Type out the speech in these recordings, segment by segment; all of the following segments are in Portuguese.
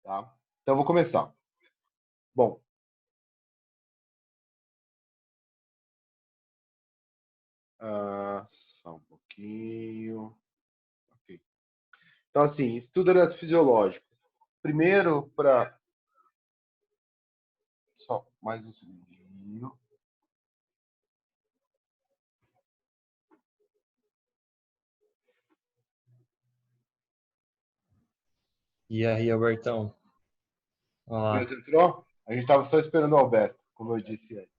tá? Então, eu vou começar. Bom, só um pouquinho. Ok. Então, assim, estudo eletrofisiológico. Primeiro, para... Só mais um segundinho. E aí, Albertão? Olá. Beleza, entrou? A gente estava só esperando o Alberto, como eu disse antes.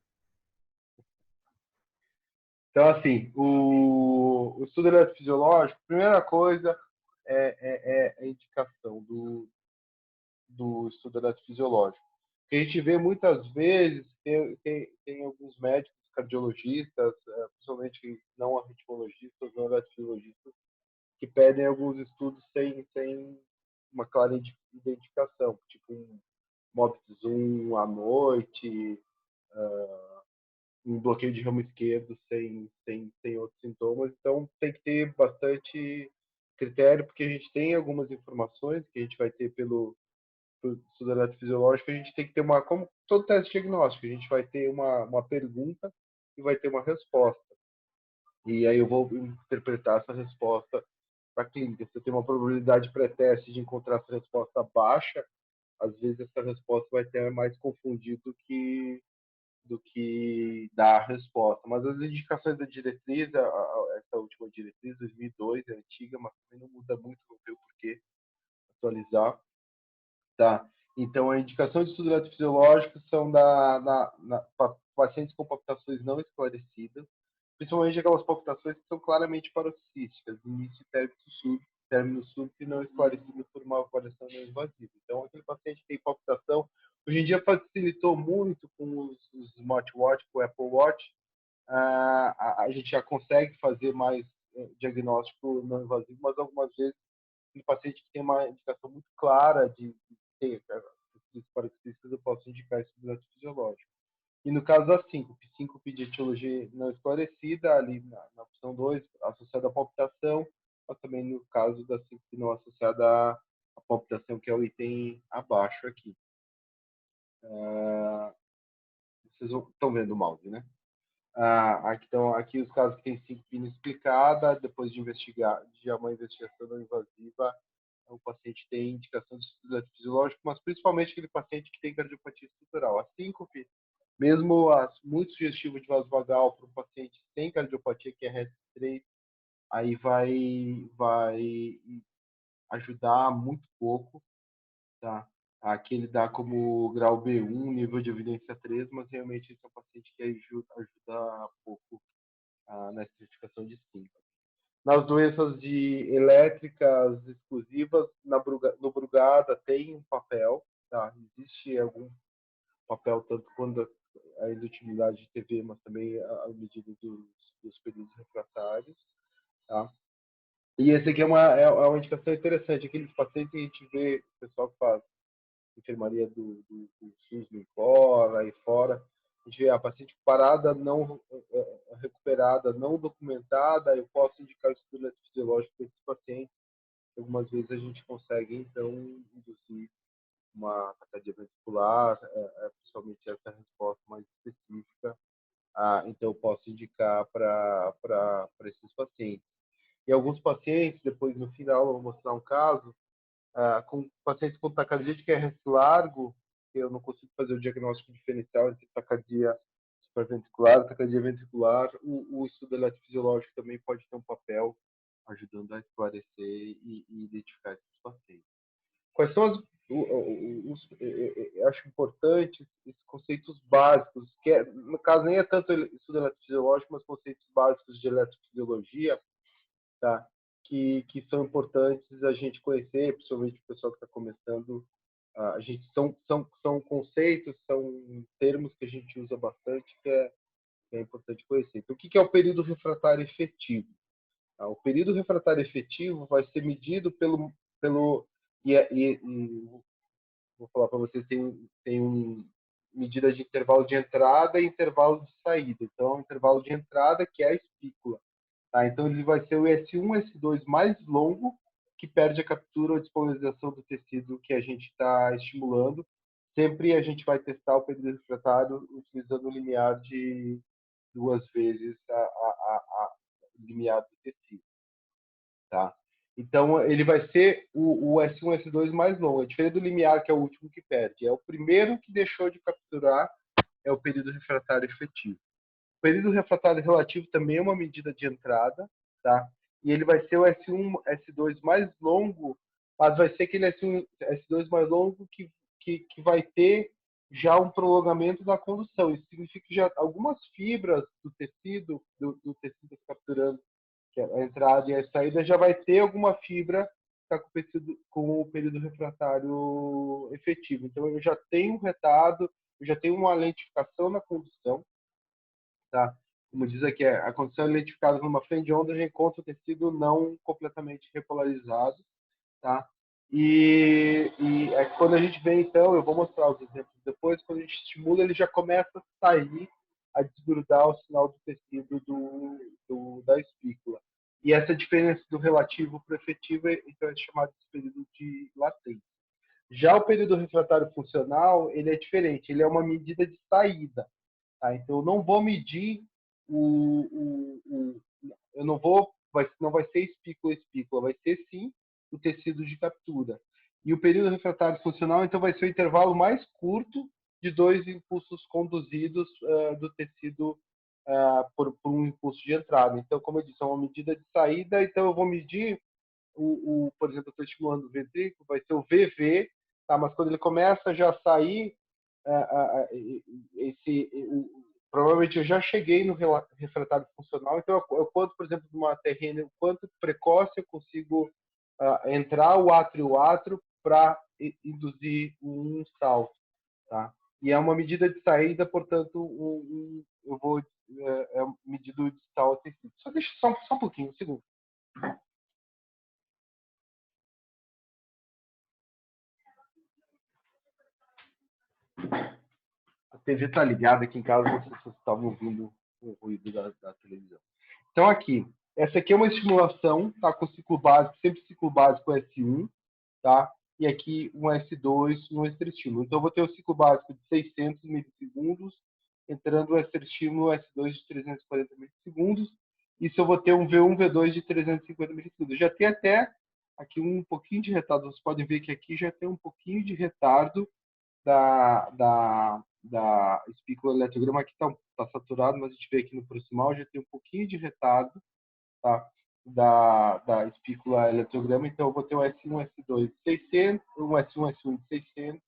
Então, assim, o estudo eletrofisiológico, primeira coisa é a indicação do estudo eletrofisiológico. Que a gente vê muitas vezes, tem alguns médicos cardiologistas, principalmente não arritmologistas, não eletrofisiologistas, que pedem alguns estudos sem uma clara identificação, tipo um Mob-Zoom à noite, um bloqueio de ramo esquerdo sem outros sintomas. Então, tem que ter bastante critério, porque a gente tem algumas informações que a gente vai ter pelo estudo eletrofisiológico, a gente tem que ter uma, como todo teste diagnóstico, a gente vai ter uma pergunta e vai ter uma resposta. E aí eu vou interpretar essa resposta para a clínica. Se eu tenho uma probabilidade pré-teste de encontrar essa resposta baixa, às vezes essa resposta vai ter mais confundido do que dar a resposta. Mas as indicações da diretriz, essa última diretriz, 2002, é antiga, mas também não muda muito, não tem o porquê atualizar. Tá? Então, a indicação de estudo eletrofisiológico são pacientes com palpitações não esclarecidas, principalmente aquelas palpitações que são claramente paroxísticas, início e término súbito e não esclarecido por uma avaliação não invasiva. Então, aquele paciente que tem palpitação, hoje em dia facilitou muito com os smartwatch, com o Apple Watch, a gente já consegue fazer mais diagnóstico não invasivo, mas algumas vezes um paciente que tem uma indicação muito clara de ter paroxísticas, eu posso indicar esse estudo fisiológico. E no caso da síncope de etiologia não esclarecida, ali na opção 2, associada à palpitação, mas também no caso da síncope não associada à palpitação, que é o item abaixo aqui. Vocês estão vendo o mouse, né? Aqui os casos que têm síncope inexplicada, depois de investigar, de uma investigação não invasiva, o paciente tem indicação de estudo fisiológico, mas principalmente aquele paciente que tem cardiopatia estrutural. A síncope, mesmo muito sugestivo de vaso vagal para um paciente sem cardiopatia, que é RET3, aí vai ajudar muito pouco, tá? Aqui ele dá como grau B1, nível de evidência 3, mas realmente esse é um paciente que ajuda pouco na identificação de síncope. Nas doenças elétricas exclusivas, no Brugada tem um papel, tá? Existe algum papel, tanto quando a indutibilidade de TV, mas também a medida dos períodos refratários, tá? E esse aqui é uma indicação interessante. Aqueles pacientes que a gente vê, o pessoal que faz enfermaria do SUS no fora, aí fora, a gente vê a paciente parada, não recuperada, não documentada, eu posso indicar o estudo fisiológico para esse paciente. Algumas vezes a gente consegue, então, induzir uma taquicardia ventricular, principalmente essa resposta mais específica. Então, eu posso indicar para esses pacientes. E alguns pacientes, depois no final, eu vou mostrar um caso, com pacientes com taquicardia de QRS largo, que eu não consigo fazer o diagnóstico diferencial entre taquicardia supraventricular e taquicardia ventricular, o estudo eletrofisiológico também pode ter um papel ajudando a esclarecer e identificar esses pacientes. Quais são eu acho importante esses conceitos básicos, que no caso nem é tanto estudo eletrofisiológico, mas conceitos básicos de eletrofisiologia, tá? Que são importantes a gente conhecer, principalmente o pessoal que está começando. A gente são conceitos, são termos que a gente usa bastante, que é importante conhecer. Então, o que é o período refratário efetivo? O período refratário efetivo vai ser medido pelo e vou falar para vocês, tem medida de intervalo de entrada e intervalo de saída. Então, o intervalo de entrada, que é a espícula. Tá? Então, ele vai ser o S1, S2 mais longo, que perde a captura ou dispolarização do tecido que a gente está estimulando. Sempre a gente vai testar o período refratário utilizando o limiar de 2 vezes a limiar do tecido. Tá? Então, ele vai ser o S1, S2 mais longo. É diferente do limiar, que é o último que perde. É o primeiro que deixou de capturar, é o período refratário efetivo. O período refratário relativo também é uma medida de entrada, tá? E ele vai ser o S1, S2 mais longo, mas vai ser aquele S1, S2 mais longo que vai ter já um prolongamento da condução. Isso significa que já algumas fibras do tecido capturando, que é a entrada e a saída, já vai ter alguma fibra que está com o período refratário efetivo. Então, eu já tenho um retardo, eu já tenho uma lentificação na condução, tá? Como diz aqui, a condição é lentificada numa frente de onda, já encontra o tecido não completamente repolarizado, tá? E é quando a gente vê, então, eu vou mostrar os exemplos depois, quando a gente estimula, ele já começa a sair, a desgrudar o sinal do tecido da espícula. E essa diferença do relativo para o efetivo, então, é chamado de período de latência. Já o período refratário funcional, ele é diferente, ele é uma medida de saída. Tá? Então, eu não vou medir eu não vai ser espícula, vai ser sim o tecido de captura. E o período refratário funcional, então, vai ser o intervalo mais curto de 2 impulsos conduzidos do tecido por um impulso de entrada. Então, como eu disse, é uma medida de saída, então eu vou medir por exemplo, eu estou estimulando o ventrículo, vai ser o VV, tá? Mas quando ele começa já a sair, provavelmente eu já cheguei no refratário funcional, então eu quanto, por exemplo, de uma terrena, o quanto precoce eu consigo entrar o átrio para induzir um salto, tá? E é uma medida de saída, portanto, eu vou medir o distal tecido. Só deixa só um pouquinho, um segundo. A TV está ligada aqui em casa, não sei se vocês estavam ouvindo o ruído da televisão. Então, aqui, essa aqui é uma estimulação, tá? Com ciclo básico, sempre ciclo básico S1, tá? E aqui um S2 no extra estímulo. Então, eu vou ter o ciclo básico de 600 milissegundos, entrando o extra estímulo S2 de 340 milissegundos. Isso eu vou ter um V1, V2 de 350 milissegundos. Já tem até aqui um pouquinho de retardo. Vocês podem ver que aqui já tem um pouquinho de retardo da espícula eletrograma. Aqui está saturado, mas a gente vê aqui no proximal já tem um pouquinho de retardo, tá? Da espícula eletrograma. Então, eu vou ter o S1, S2 de 600, um S1, S1 de 600,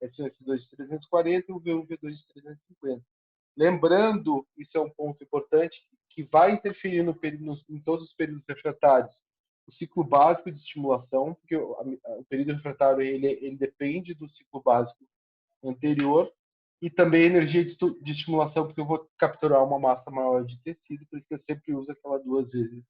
S1, S2 de 340 e o V1, V2 de 350. Lembrando, isso é um ponto importante, que vai interferir em todos os períodos refratários. O ciclo básico de estimulação, porque o período refratário ele depende do ciclo básico anterior, e também a energia de estimulação, porque eu vou capturar uma massa maior de tecido, por isso que eu sempre uso aquela 2 vezes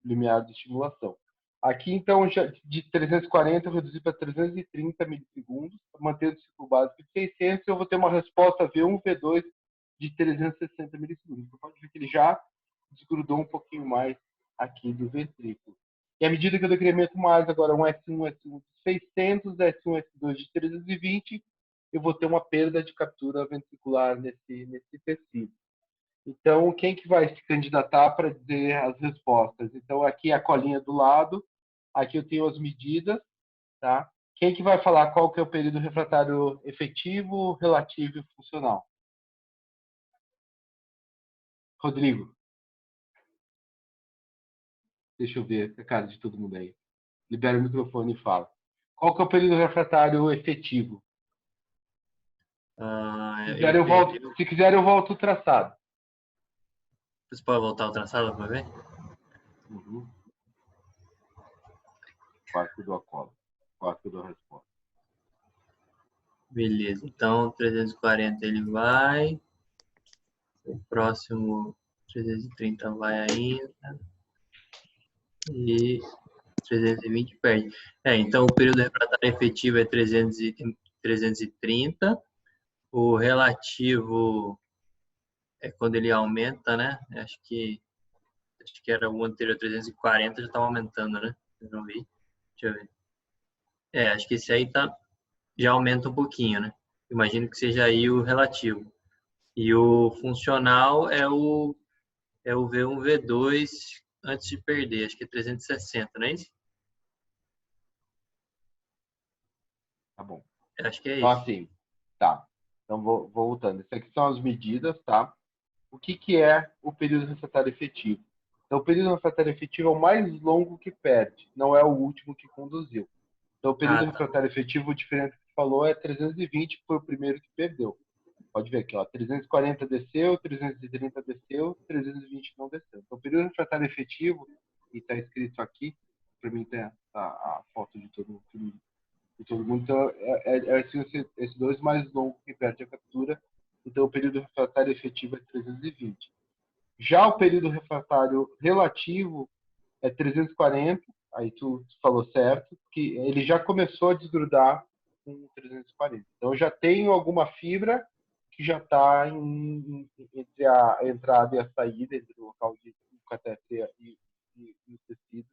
limiar de estimulação. Aqui, então, já de 340 eu reduzi para 330 milissegundos, mantendo o ciclo básico de 600, eu vou ter uma resposta V1, V2 de 360 milissegundos. Você pode ver que ele já desgrudou um pouquinho mais aqui do ventrículo. E à medida que eu decremento mais, agora um S1, S1 de 600, S1, S2 de 320, eu vou ter uma perda de captura ventricular nesse tecido. Então, quem que vai se candidatar para dizer as respostas? Então, aqui é a colinha do lado, aqui eu tenho as medidas, tá? Quem que vai falar qual que é o período refratário efetivo, relativo e funcional? Rodrigo, deixa eu ver a cara de todo mundo aí. Libera o microfone e fala. Qual que é o período refratário efetivo? Se quiser, eu volto o traçado. Você pode voltar o traçado para ver? Uhum. Quarto do acolo. Quarto da resposta. Beleza, então 340 ele vai. O próximo 330 vai ainda. E 320 perde. Então o período refratário efetivo é 330. O relativo é quando ele aumenta, né? Acho que era o anterior 340, já estava aumentando, né? Eu não vi. Deixa eu ver. Acho que esse aí já aumenta um pouquinho, né? Imagino que seja aí o relativo. E o funcional é o V1, V2 antes de perder. Acho que é 360, não é isso? Tá bom. Acho que é Então, isso. assim, tá. Então, voltando. Isso aqui são as medidas, tá? O que é o período refratário efetivo? Então, o período refratário efetivo é o mais longo que perde, não é o último que conduziu. Então, o período Ah, tá. refratário efetivo, o diferente que você falou, é 320, que foi o primeiro que perdeu. Pode ver aqui, ó, 340 desceu, 330 desceu, 320 não desceu. Então, o período refratário efetivo, e está escrito aqui, para mim tem a foto de todo mundo, então esse dois mais longo que perde a captura, então o período refratário efetivo é 320. Já o período refratário relativo é 340, aí tu falou certo, que ele já começou a desgrudar com 340. Então, eu já tenho alguma fibra que já está entre a entrada e a saída, entre o local de catéter e o tecido.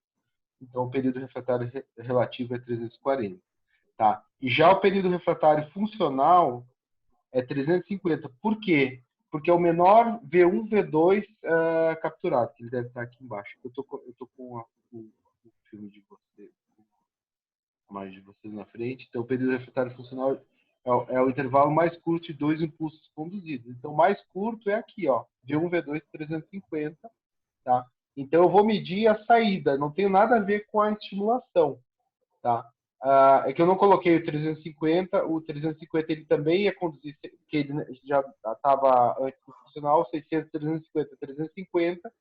Então, o período refratário relativo é 340. Tá? E já o período refratário funcional é 350. Por quê? Porque é o menor V1, V2 capturado, que ele deve estar aqui embaixo. Eu tô com o filme de vocês, a imagem de vocês na frente. Então, o período refratário funcional é o intervalo mais curto de dois impulsos conduzidos. Então, o mais curto é aqui, ó, V1, V2, 350. Tá? Então, eu vou medir a saída, não tem nada a ver com a estimulação. Tá? É que eu não coloquei o 350. O 350 ele também ia conduzir, que ele já estava antes do funcional, 600, 350, 350,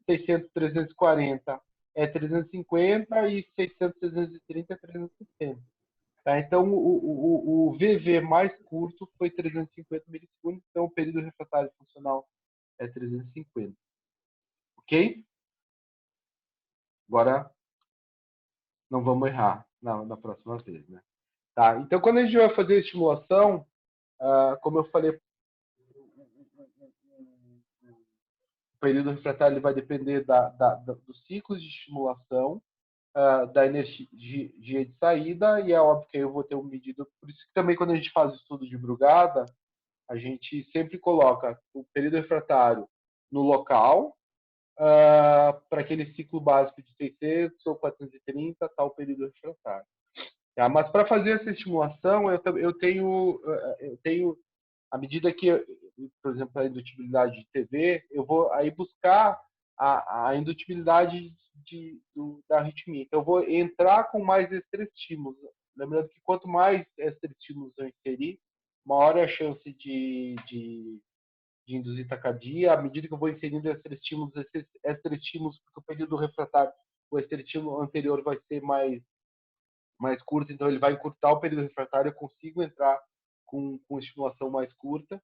600, 340 é 350 e 600, 330 é 360. Tá? Então, o VV mais curto foi 350 milissegundos, então o período refratário funcional é 350. Ok? Agora, não vamos errar na próxima vez, né? Tá? Então, quando a gente vai fazer a estimulação, como eu falei, o período refratário ele vai depender dos ciclos de estimulação, da energia de saída, e é óbvio que eu vou ter um medido. Por isso que também, quando a gente faz estudo de Brugada, a gente sempre coloca o período refratário no local, para aquele ciclo básico de 600 ou 430, tal período refratário. Tá? Mas para fazer essa estimulação, eu tenho à medida que, por exemplo, a indutibilidade de TV, eu vou aí buscar a indutibilidade da arritmia. Então, eu vou entrar com mais extra-estímulos. Lembrando que quanto mais extra-estímulos eu inserir, maior é a chance de induzir taquicardia. À medida que eu vou inserindo esses extra-estímulos, porque o período refratário, o extra-estímulo anterior vai ser mais curto, então ele vai encurtar o período refratário, eu consigo entrar com estimulação mais curta.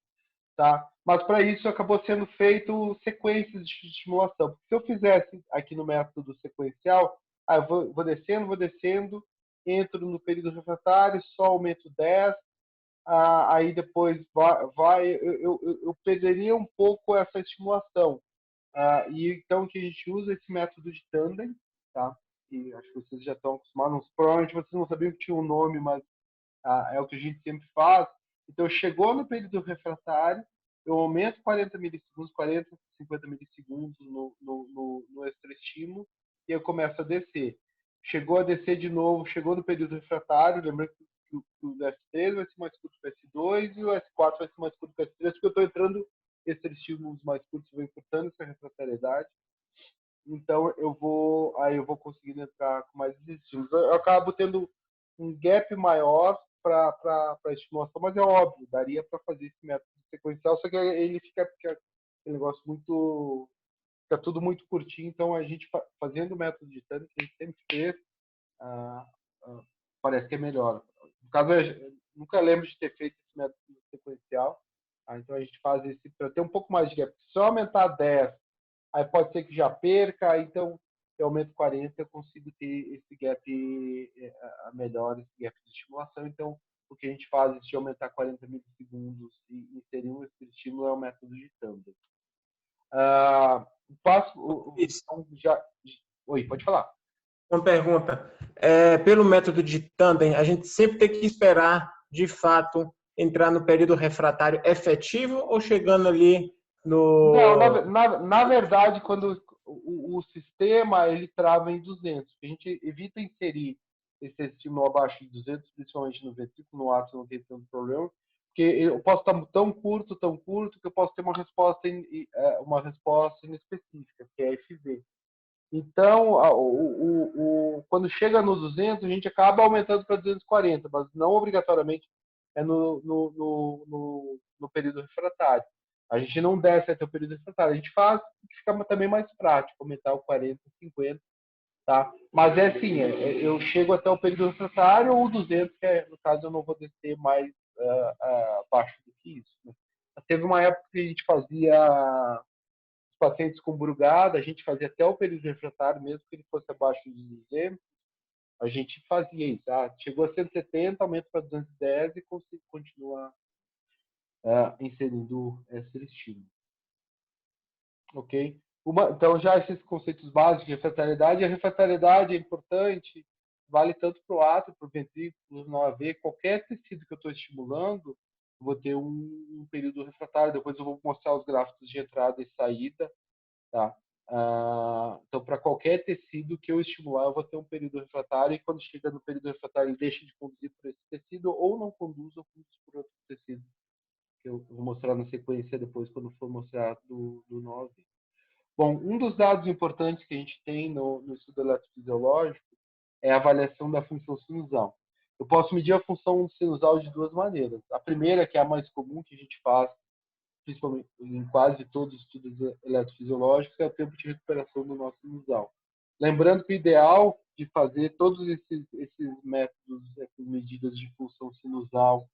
Tá? Mas para isso acabou sendo feito sequências de estimulação. Porque se eu fizesse aqui no método sequencial, eu vou descendo, entro no período refratário, só aumento 10, aí depois eu perderia um pouco essa estimulação. E então que a gente usa esse método de tandem, tá? E acho que vocês já estão acostumados, provavelmente vocês não sabiam que tinha um nome, mas é o que a gente sempre faz. Então, chegou no período refratário, eu aumento 40 milissegundos, 40, 50 milissegundos no extra-estímulo e eu começo a descer. Chegou a descer de novo, chegou no período refratário, lembrando que o S3 vai ser mais curto que o S2 e o S4 vai ser mais curto que o S3, porque eu estou entrando extra-estímulos mais curtos, vou encurtando essa refratariedade. Então, eu vou conseguindo entrar com mais estímulos. Eu acabo tendo um gap maior para a estimulação, mas é óbvio, daria para fazer esse método sequencial, só que ele fica aquele negócio muito. Fica tudo muito curtinho, então a gente fazendo o método de Tanner, que a gente sempre fez, ah, parece que é melhor. No caso, eu nunca lembro de ter feito esse método sequencial, então a gente faz esse para ter um pouco mais de gap. Se eu aumentar 10, aí pode ser que já perca, então eu aumento 40, eu consigo ter esse gap melhor, esse gap de estimulação. Então, o que a gente faz de aumentar 40 milissegundos e inserir um estímulo é o método de Tandem. Passo, Isso. então, já... Oi, pode falar. Uma pergunta. Pelo método de Tandem, a gente sempre tem que esperar, de fato, entrar no período refratário efetivo ou chegando ali Não, no... na verdade, quando o sistema ele trava em 200, a gente evita inserir esse estímulo abaixo de 200, principalmente no versículo, no ato não tem tanto problema, porque eu posso estar tão curto, que eu posso ter uma resposta inespecífica, que é FV. Então, quando chega no 200, a gente acaba aumentando para 240, mas não obrigatoriamente é no período refratário. A gente não desce até o período refratário. A gente faz, fica também mais prático, aumentar o 40, 50, tá? Mas é assim, eu chego até o período refratário ou o 200, no caso eu não vou descer mais abaixo do que isso. Né? Teve uma época que a gente fazia pacientes com brugada, a gente fazia até o período refratário, mesmo que ele fosse abaixo de 200, a gente fazia isso. Chegou a 170, aumenta para 210 e continua inserindo esse estímulo. Ok? Então, já esses conceitos básicos de refratariedade, a refratariedade é importante, vale tanto para o átrio, para o ventrículo, no AV, qualquer tecido que eu estou estimulando, eu vou ter um período refratário, depois eu vou mostrar os gráficos de entrada e saída. Tá? Então, para qualquer tecido que eu estimular, eu vou ter um período refratário, e quando chega no período refratário, ele deixa de conduzir por esse tecido, ou não conduz, ou conduz por outro tecido, que eu vou mostrar na sequência depois, quando for mostrar do 9. Bom, um dos dados importantes que a gente tem no estudo eletrofisiológico é a avaliação da função sinusal. Eu posso medir a função sinusal de duas maneiras. A primeira, que é a mais comum que a gente faz, principalmente em quase todos os estudos eletrofisiológicos, é o tempo de recuperação do nosso sinusal. Lembrando que o ideal de fazer todos esses métodos, essas medidas de função sinusal,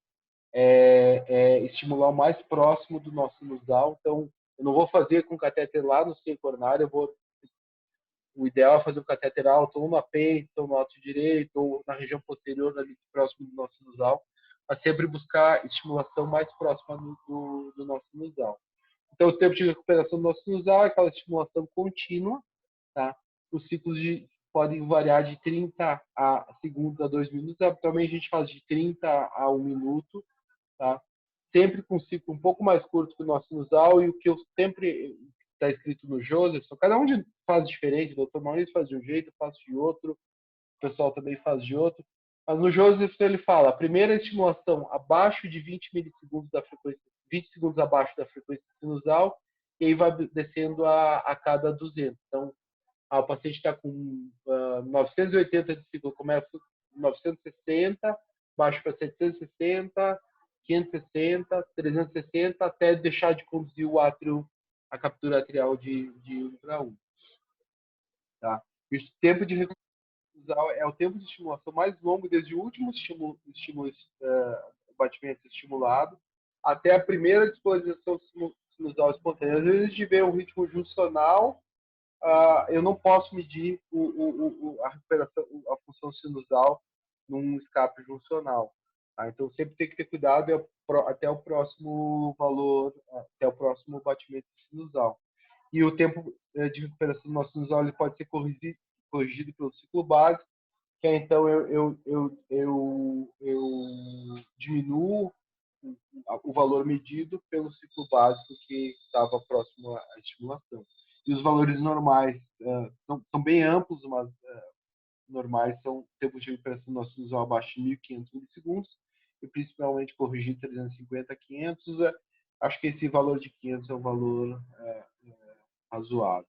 é estimular o mais próximo do nosso sinusal. Então, eu não vou fazer com catéter lá no seio coronário, o ideal é fazer o catéter alto ou na peito, ou no alto direito, ou na região posterior, ali próximo do nosso sinusal, a sempre buscar estimulação mais próxima do nosso sinusal. Então, o tempo de recuperação do nosso sinusal é aquela estimulação contínua, tá? Os ciclos podem variar de 30 segundos a 2 minutos, atualmente a gente faz de 30 a 1 minuto, tá? Sempre com um ciclo um pouco mais curto que o nosso sinusal, e o que eu sempre está escrito no Josephson, cada um faz diferente, o doutor Maurício faz de um jeito, eu faço de outro, o pessoal também faz de outro, mas no Josephson ele fala, a primeira estimulação abaixo de 20 milissegundos da frequência, 20 segundos abaixo da frequência sinusal, e aí vai descendo a cada 200. Então, o paciente está com 980 de ciclo, começa 960, baixo para 760, 560, 360, até deixar de conduzir o átrio, a captura atrial de 1 para 1. Tá? E o tempo de recuperação é o tempo de estimulação mais longo desde o último batimento estimulado até a primeira disposição sinusal espontânea. Às vezes a gente vê um ritmo juncional, eu não posso medir a recuperação, a função sinusal num escape juncional. Tá? Então, sempre tem que ter cuidado até o próximo valor, até o próximo batimento sinusal. E o tempo de recuperação do nosso sinusal ele pode ser corrigido pelo ciclo básico, que é, então eu diminuo o valor medido pelo ciclo básico que estava próximo à estimulação. E os valores normais são bem amplos, mas normais são tempos de recuperação do nosso sinusal abaixo de 1.500 milissegundos, e principalmente corrigir 350 a 500. Acho que esse valor de 500 é um valor razoável.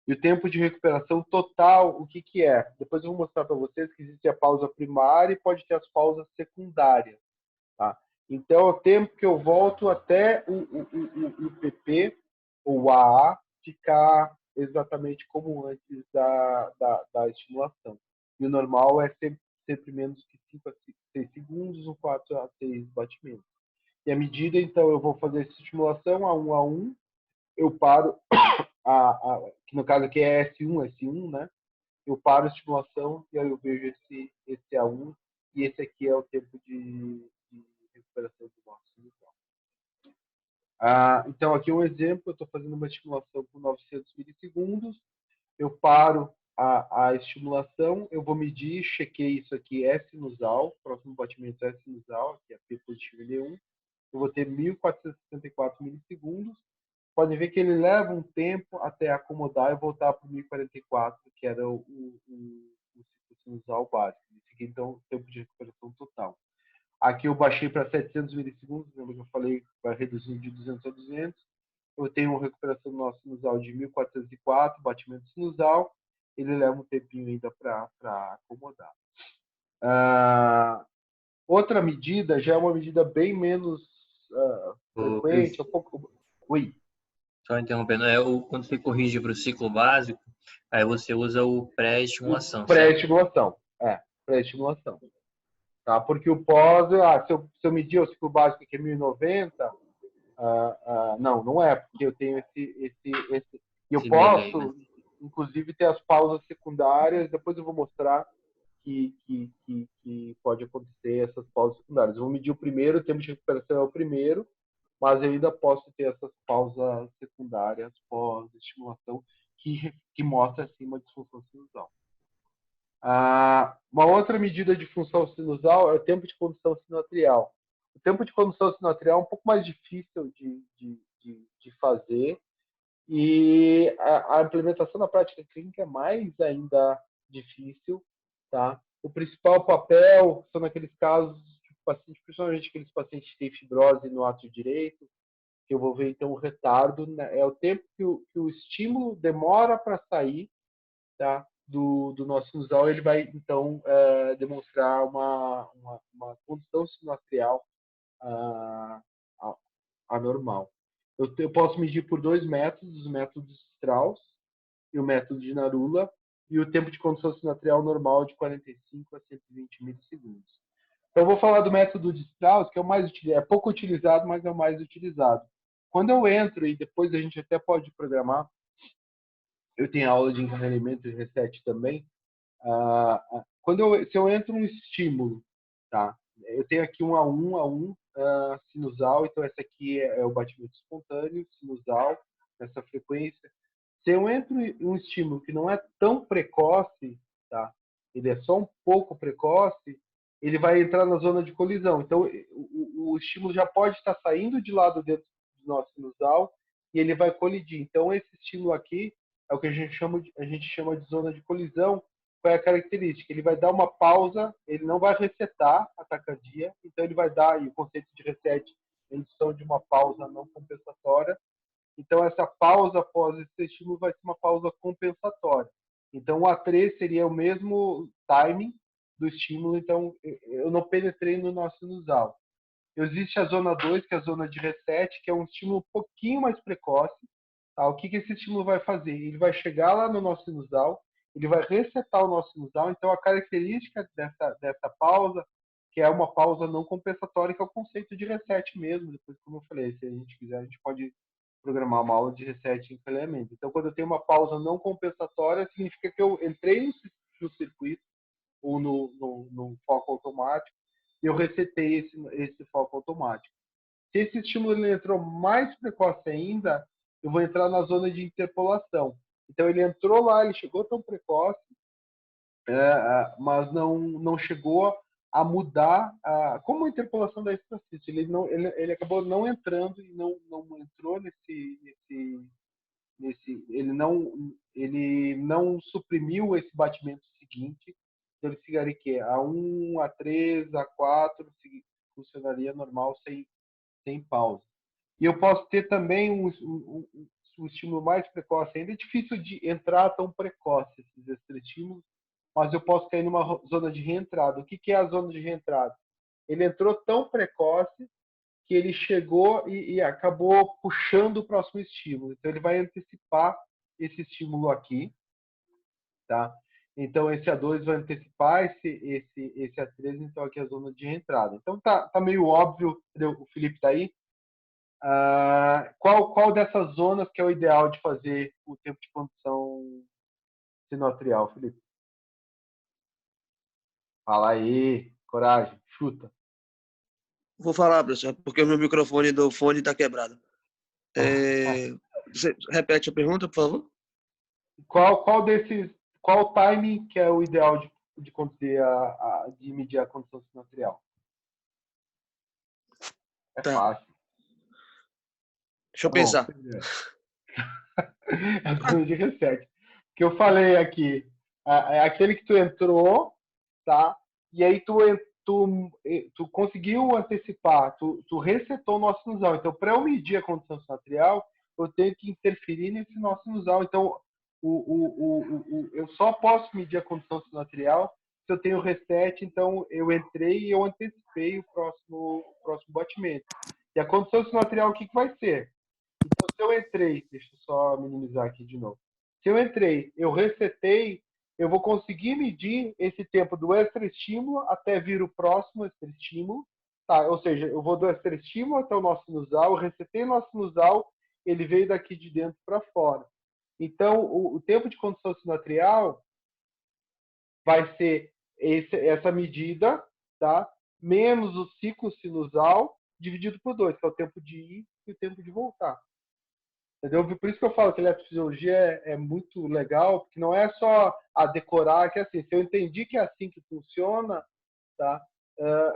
E o tempo de recuperação total, o que é? Depois eu vou mostrar para vocês que existe a pausa primária e pode ter as pausas secundárias. Tá? Então, é o tempo que eu volto até o PP, ou AA, ficar exatamente como antes da estimulação. E o normal é sempre menos que 5 a 6 segundos, ou 4 a 6 batimentos. E à medida, então, eu vou fazer essa estimulação a 1, eu paro, que no caso aqui é S1, né? Eu paro a estimulação e aí eu vejo esse A1, e esse aqui é o tempo de recuperação do nosso sinusal. Então, aqui um exemplo, eu estou fazendo uma estimulação por 900 milissegundos, eu paro a estimulação, eu vou medir, chequei isso aqui, é sinusal, próximo batimento é sinusal, aqui é P positivo L1, eu vou ter 1464 milissegundos. Podem ver que ele leva um tempo até acomodar e voltar para o 1044, que era o sinusal básico. Esse aqui, então, o tempo de recuperação total. Aqui eu baixei para 700 milissegundos, lembra que eu falei que vai reduzindo de 200 a 200. Eu tenho uma recuperação do nosso sinusal de 1404, batimento sinusal. Ele leva um tempinho ainda para acomodar. Outra medida já é uma medida bem menos frequente. Oi. Só interrompendo, quando você corrige para o ciclo básico, aí você usa o pré-estimulação. Pré-estimulação, pré-estimulação. Tá? Porque o pós, se eu medir o ciclo básico que é 1090, não é, porque eu tenho esse e eu posso, né? Inclusive, ter as pausas secundárias, depois eu vou mostrar que pode acontecer essas pausas secundárias. Eu vou medir o primeiro, o tempo de recuperação é o primeiro, mas eu ainda posso ter essas pausas secundárias pós-estimulação que mostra assim, uma disfunção sinusal. Uma outra medida de função sinusal é o tempo de condução sinoatrial. O tempo de condução sinoatrial é um pouco mais difícil de fazer e a implementação na prática clínica é mais ainda difícil. Tá? O principal papel são naqueles casos de pacientes, principalmente aqueles pacientes que têm fibrose no átrio direito, que eu vou ver então o retardo, né? É o tempo que o estímulo demora para sair, tá? do nosso sinusal, ele vai então demonstrar uma condução sinoatrial anormal. Eu posso medir por dois métodos, os métodos Strauss e o método de Narula, e o tempo de condução sinoatrial normal de 45 a 120 milissegundos. Então, eu vou falar do método de Strauss, que é o mais utilizado, é pouco utilizado, mas é o mais utilizado. Quando eu entro, e depois a gente até pode programar, eu tenho aula de encarregamento e reset também, se eu entro um estímulo, tá? Eu tenho aqui um a um sinusal, então essa aqui é o batimento espontâneo, sinusal, nessa frequência. Se eu entro em um estímulo que não é tão precoce, tá? Ele é só um pouco precoce, ele vai entrar na zona de colisão. Então, o estímulo já pode estar saindo de lado dentro do nosso sinusal e ele vai colidir. Então, esse estímulo aqui é o que a gente chama de zona de colisão. Qual é a característica? Ele vai dar uma pausa, ele não vai resetar a taquicardia, então ele vai dar, e o conceito de reset é a indução de uma pausa não compensatória. Então, essa pausa após esse estímulo vai ser uma pausa compensatória. Então, o A3 seria o mesmo timing do estímulo, então eu não penetrei no nosso sinusal. Existe a zona 2, que é a zona de reset, que é um estímulo um pouquinho mais precoce. Tá? O que esse estímulo vai fazer? Ele vai chegar lá no nosso sinusal, ele vai resetar o nosso sinusal. Então, a característica dessa pausa, que é uma pausa não compensatória, que é o conceito de reset mesmo. Depois, como eu falei, se a gente quiser, a gente pode programar uma aula de reset em encadeamento. Então, quando eu tenho uma pausa não compensatória, significa que eu entrei no circuito ou no foco automático e eu resetei esse foco automático. Se esse estímulo ele entrou mais precoce ainda, eu vou entrar na zona de interpolação. Então, ele entrou lá, ele chegou tão precoce, mas não chegou a mudar, como a interpolação da extracício. Ele acabou não entrando e não entrou ele não suprimiu esse batimento seguinte. Então, ele ficaria que A1, A3, A4, funcionaria normal sem pausa. E eu posso ter também um estímulo mais precoce. Ainda é difícil de entrar tão precoce esses estímulos, mas eu posso cair numa zona de reentrada. O que é a zona de reentrada? Ele entrou tão precoce que ele chegou e acabou puxando o próximo estímulo. Então, ele vai antecipar esse estímulo aqui, tá? Então, esse A2 vai antecipar esse A3, então aqui é a zona de reentrada. Então, tá meio óbvio, entendeu? O Felipe está aí. Qual dessas zonas que é o ideal de fazer o tempo de condução sinoatrial, Felipe? Fala aí, coragem, chuta. Vou falar, professor, porque o meu microfone do fone está quebrado. Você repete a pergunta, por favor? Qual qual o timing que é o ideal de conduzir de medir a condição sinoatrial? É Tá. fácil. Deixa eu Bom, pensar. é o de reset. O que eu falei aqui é aquele que tu entrou, tá? E aí tu conseguiu antecipar, tu resetou o nó sinusal. Então, para eu medir a condição sinoatrial, eu tenho que interferir nesse nó sinusal. Então, eu só posso medir a condição sinoatrial se eu tenho reset. Então, eu entrei e eu antecipei o próximo batimento. E a condição sinoatrial, o que vai ser? Então, se eu entrei, deixa eu só minimizar aqui de novo. Se eu entrei, eu resetei, eu vou conseguir medir esse tempo do extra-estímulo até vir o próximo extra-estímulo. Tá? Ou seja, eu vou do extra-estímulo até o nó sinusal, eu resetei o nó sinusal, ele veio daqui de dentro para fora. Então, o tempo de condição sinoatrial vai ser essa medida, tá? Menos o ciclo sinusal dividido por 2, que é o tempo de ir e o tempo de voltar. Entendeu? Por isso que eu falo que a eletrofisiologia é muito legal, porque não é só a decorar, que é assim, se eu entendi que é assim que funciona, tá?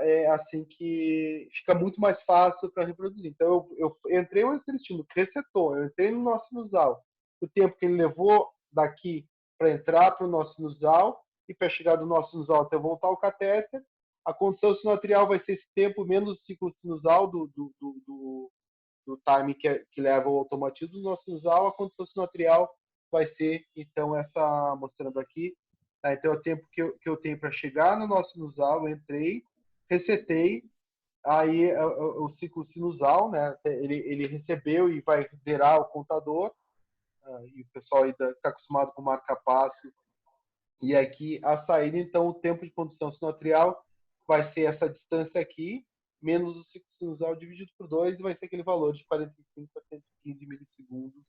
É assim que fica muito mais fácil para reproduzir. Então, eu entrei no estímulo, resetou, eu entrei no nosso sinusal, o tempo que ele levou daqui para entrar para o nosso sinusal e para chegar do nosso sinusal até voltar ao catéter, a condição sinoatrial vai ser esse tempo menos o ciclo sinusal do time que leva ao automatismo do nosso sinusal, a condição sinoatrial vai ser, então, essa mostrando aqui. Tá? Então, é o tempo que eu tenho para chegar no nosso sinusal, eu entrei, resetei, aí o ciclo sinusal, né? Ele recebeu e vai zerar o contador, e o pessoal está acostumado com marca-passo. E aqui, a saída, então, o tempo de condução sinoatrial vai ser essa distância aqui, menos o ciclo sinusal dividido por 2, e vai ser aquele valor de 45 a 115 milissegundos.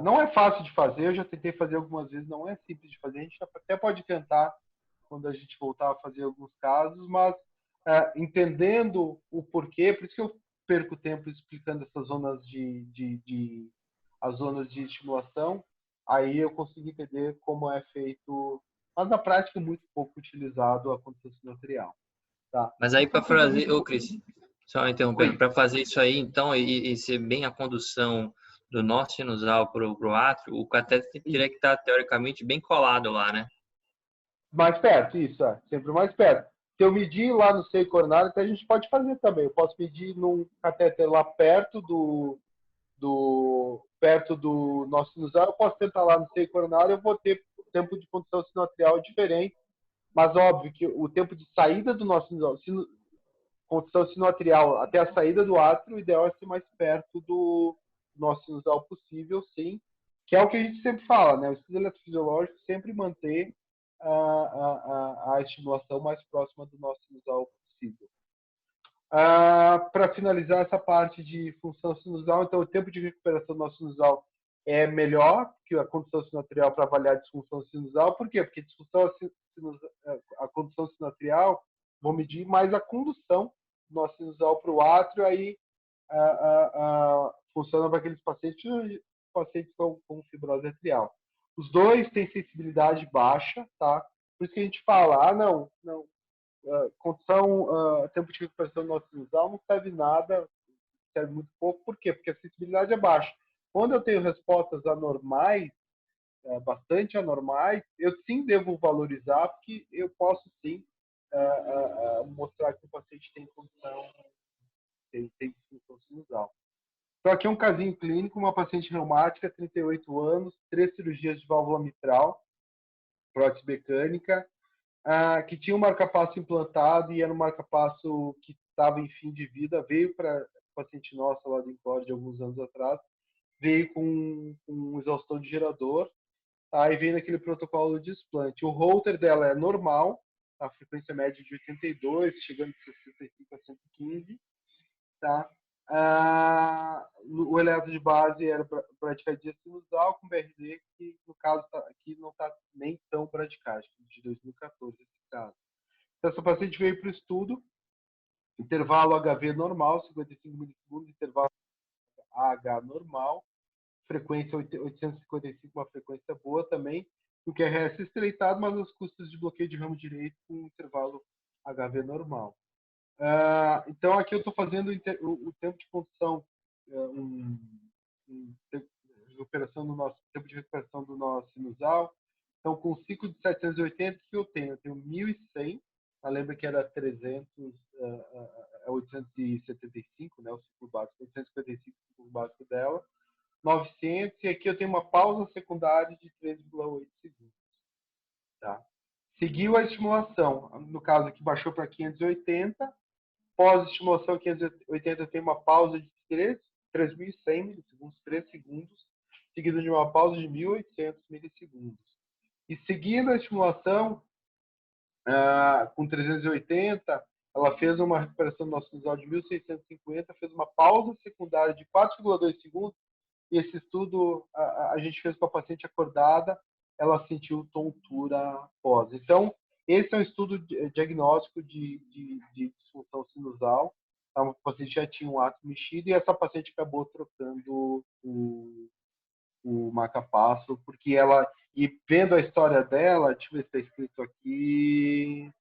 Não é fácil de fazer, eu já tentei fazer algumas vezes, não é simples de fazer, a gente até pode tentar quando a gente voltar a fazer alguns casos, mas entendendo o porquê, por isso que eu perco tempo explicando essas zonas as zonas de estimulação, aí eu consigo entender como é feito, mas na prática é muito pouco utilizado a condição sinoatrial. Tá? Mas aí para fazer, ô Cris, só interrompendo, para fazer isso aí, então, e ser bem a condução do nó sinusal para o átrio, o catéter teria que estar, teoricamente, bem colado lá, né? Mais perto, isso, sempre mais perto. Se eu medir lá no seio coronário, até a gente pode fazer também. Eu posso medir num catéter lá perto do nosso sinusal, eu posso tentar lá no seio coronário, eu vou ter tempo de condução sinoatrial diferente, mas óbvio que o tempo de saída do nosso sinusal, condução sinoatrial até a saída do átrio, o ideal é ser mais perto do nosso sinusal possível, sim, que é o que a gente sempre fala, né? O estudo eletrofisiológico sempre manter a estimulação mais próxima do nosso sinusal possível. Para finalizar essa parte de função sinusal, então o tempo de recuperação do nosso sinusal é melhor que a condução sinoatrial para avaliar a disfunção sinusal. Por quê? Porque a condução sinoatrial vou medir mais a condução do nosso sinusal para o átrio, aí funciona para aqueles pacientes com fibrose atrial. Os dois têm sensibilidade baixa, tá? Por isso que a gente fala, não, condição, tempo de recuperação do nosso sinusal não serve nada, serve muito pouco. Por quê? Porque a sensibilidade é baixa. Quando eu tenho respostas anormais, bastante anormais, eu sim devo valorizar, porque eu posso sim mostrar que o paciente tem condição, tem disfunção sinusal. Então, aqui é um casinho clínico, uma paciente reumática, 38 anos, 3 cirurgias de válvula mitral, prótese mecânica, que tinha um marca-passo implantado e era um marca-passo que estava em fim de vida, veio para paciente nossa lá do Incorde alguns anos atrás, veio com um exaustão de gerador, aí veio naquele protocolo de explante. O Holter dela é normal, a frequência média de 82, chegando de 65 a 115, tá? O eletro de base era bradicardia sinusal com BRD, que no caso aqui não está nem tão bradicádico, de 2014 esse caso. Então, essa paciente veio para o estudo, intervalo HV normal, 55 milissegundos, intervalo AH normal, frequência 855, uma frequência boa também. o QRS estreitado, mas as custas de bloqueio de ramo direito com um intervalo HV normal. Então, aqui eu estou fazendo o tempo de condução, tempo de recuperação do nó sinusal. Então, com o ciclo de 780 que eu tenho 1.100, lembra que era 300, 875, né, o ciclo básico, 855 o ciclo básico dela, 900, e aqui eu tenho uma pausa secundária de 3,8 segundos. Tá? Seguiu a estimulação, no caso aqui baixou para 580, pós-estimulação 580 tem uma pausa de 3.100 milissegundos, 3 segundos, seguido de uma pausa de 1.800 milissegundos. E seguindo a estimulação, com 380, ela fez uma recuperação do nosso sinusal de 1.650, fez uma pausa secundária de 4,2 segundos, e esse estudo a gente fez com a paciente acordada, ela sentiu tontura pós. Então, esse é um estudo diagnóstico de disfunção sinusal. A paciente já tinha um ato mexido e essa paciente acabou trocando o marca-passo, porque ela, e vendo a história dela, deixa eu ver se está escrito aqui,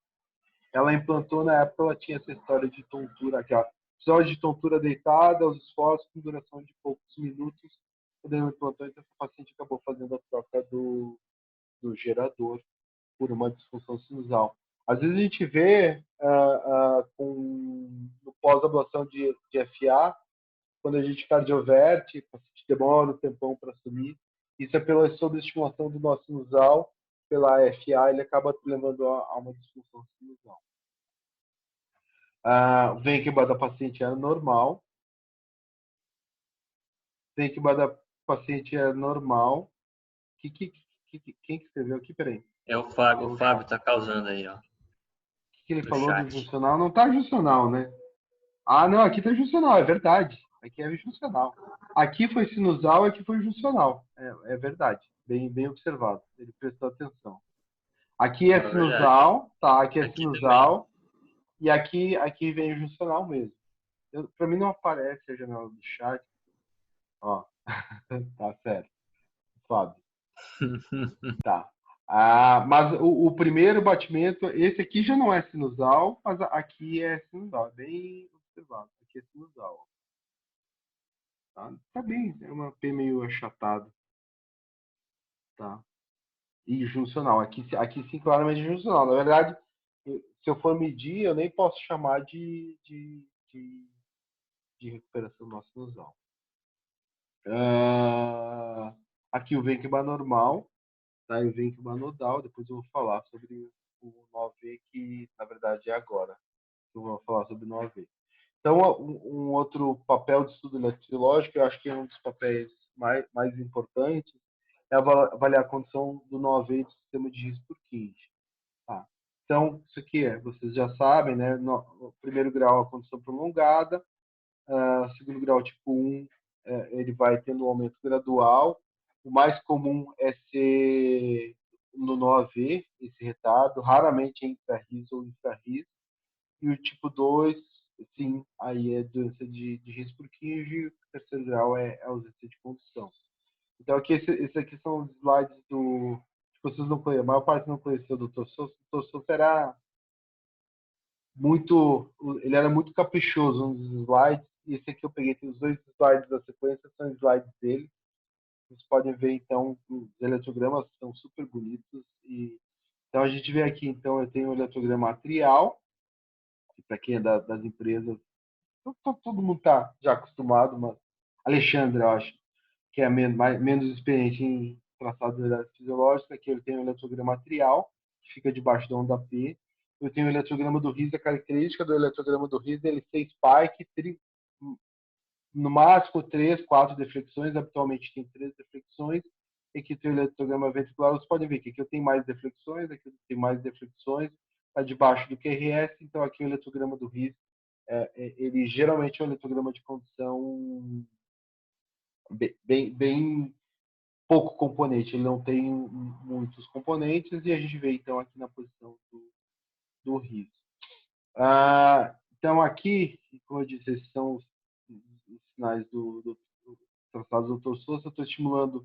ela implantou, na época, ela tinha essa história de tontura aqui, ó, episódio de tontura deitada, os esforços com duração de poucos minutos, quando ela implantou, então essa paciente acabou fazendo a troca do gerador por uma disfunção sinusal. Às vezes a gente vê no pós-ablação de FA, quando a gente cardioverte, o paciente demora um tempão para assumir. Isso é pela sobreestimulação do nó sinusal, pela FA, ele acaba levando a uma disfunção sinusal. O Venkeba da paciente era normal. Venkeba da paciente era normal. Quem que escreveu aqui? Peraí. É o Fábio está causando aí, ó. O que ele No falou chat. do juncional? Não está juncional, né? Não, aqui está juncional, é verdade. Aqui é juncional. Aqui foi sinusal, aqui foi juncional. É verdade. Bem observado. Ele prestou atenção. Aqui é sinusal, tá? Aqui é sinusal. E aqui vem o juncional mesmo. Para mim não aparece a janela do chat. Ó, tá certo. Fábio. Tá. Mas o primeiro batimento, esse aqui já não é sinusal, mas aqui é sinusal. Bem observado. Aqui é sinusal. Tá bem, é uma P meio achatada. Tá. E juncional. Aqui sim, claramente juncional. Na verdade, se eu for medir, eu nem posso chamar de recuperação do nosso sinusal. Aqui o Venkeba normal, tá? E o Venkeba nodal. Depois eu vou falar sobre o 9V, que na verdade é agora. Eu vou falar sobre o 9V. Então, um outro papel de estudo eletrológico, eu acho que é um dos papéis mais importantes, é avaliar a condição do 9V do sistema de risco por Kind. Tá. Então, isso aqui vocês já sabem, né? No primeiro grau, a condição prolongada, segundo grau, tipo 1, ele vai tendo um aumento gradual. O mais comum é ser no 9V, esse retardo, raramente é intra-RIS ou infra-RIS. E o tipo 2, sim, aí é doença de risco por Kind, e o terceiro grau é ausência de condução. Então, aqui, esses aqui são os slides do... Vocês não conhecem, a maior parte não conheceu o Dr. Sousa. O Dr. Sousa era muito caprichoso nos slides, e esse aqui eu peguei, tem os 2 slides da sequência, são slides dele. Vocês podem ver, então, os eletrogramas são super bonitos. Então, a gente vê aqui, então, eu tenho o eletrograma atrial, que para quem é das empresas, todo mundo está já acostumado, mas Alexandre, eu acho, que é menos experiente em traçado de unidade fisiológica, que ele tem o eletrograma atrial, que fica debaixo da onda P. Eu tenho o eletrograma do RIS, a característica do eletrograma do RIS, ele tem spike, no máximo 3, 4 deflexões, habitualmente tem 3 deflexões, e que tem o eletrograma ventricular, vocês podem ver que aqui eu tenho mais deflexões, aqui eu tenho mais deflexões, está debaixo do QRS, então aqui o eletrograma do RIS, ele geralmente é um eletrograma de condição bem pouco componente, ele não tem muitos componentes, e a gente vê então aqui na posição do RIS. Então aqui, como eu disse, esses são os sinais do traçado do Dr. Sousa. Eu estou estimulando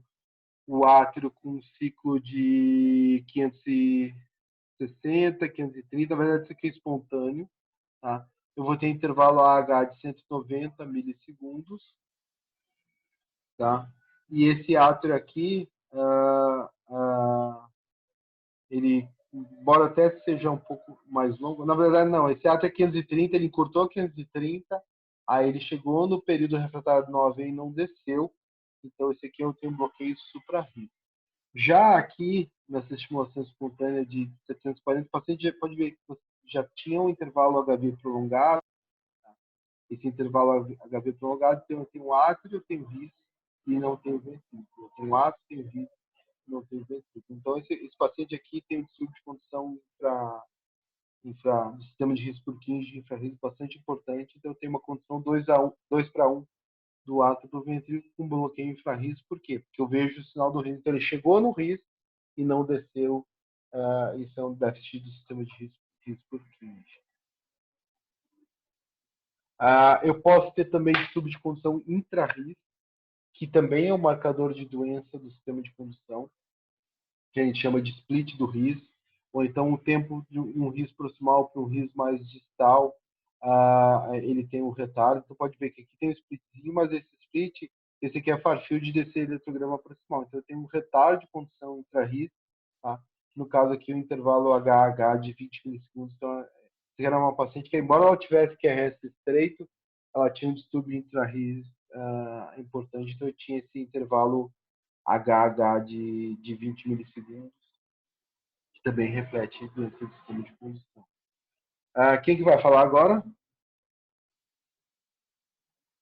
o átrio com um ciclo de 560, 530, na verdade isso aqui é espontâneo, tá? Eu vou ter intervalo AH de 190 milissegundos, tá? E esse átrio aqui, ele, embora até seja um pouco mais longo, na verdade não, esse átrio é 530, ele encurtou 530, aí ele chegou no período refratário 9 e não desceu, então esse aqui eu tenho um bloqueio suprarrígido. Já aqui, nessa estimulação espontânea de 740, o paciente já pode ver que já tinha um intervalo HV prolongado. Esse intervalo HV prolongado, então eu tenho um átrio, eu tenho RIS e não tenho ventrículo. Eu tenho um átrio, tenho RIS e não tenho ventrículo. Então, esse paciente aqui tem um distúrbio de condição do sistema de risco por 15 de infrarrisco bastante importante. Então, eu tenho uma condição 2:1 do átrio do ventrículo com bloqueio infrarrisco. Por quê? Porque eu vejo o sinal do RIS. Então, ele chegou no RIS e não desceu. Isso é um déficit do sistema de risco por 15. Eu posso ter também distúrbio de condução intra-RIS, que também é um marcador de doença do sistema de condução, que a gente chama de split do RIS, ou então o tempo de um RIS proximal para um RIS mais distal, ele tem um retardo. Então pode ver que aqui tem um splitzinho, mas esse split, esse aqui é far field desse eletrograma proximal. Então eu tenho um retardo de condução intra-RIS, tá? No caso aqui o intervalo HH de 20 milissegundos. Então era uma paciente que, embora ela tivesse QRS estreito, ela tinha um distúrbio intra-RIS importante, então eu tinha esse intervalo HH de 20 milissegundos, que também reflete doença do sistema de condução. Quem que vai falar agora?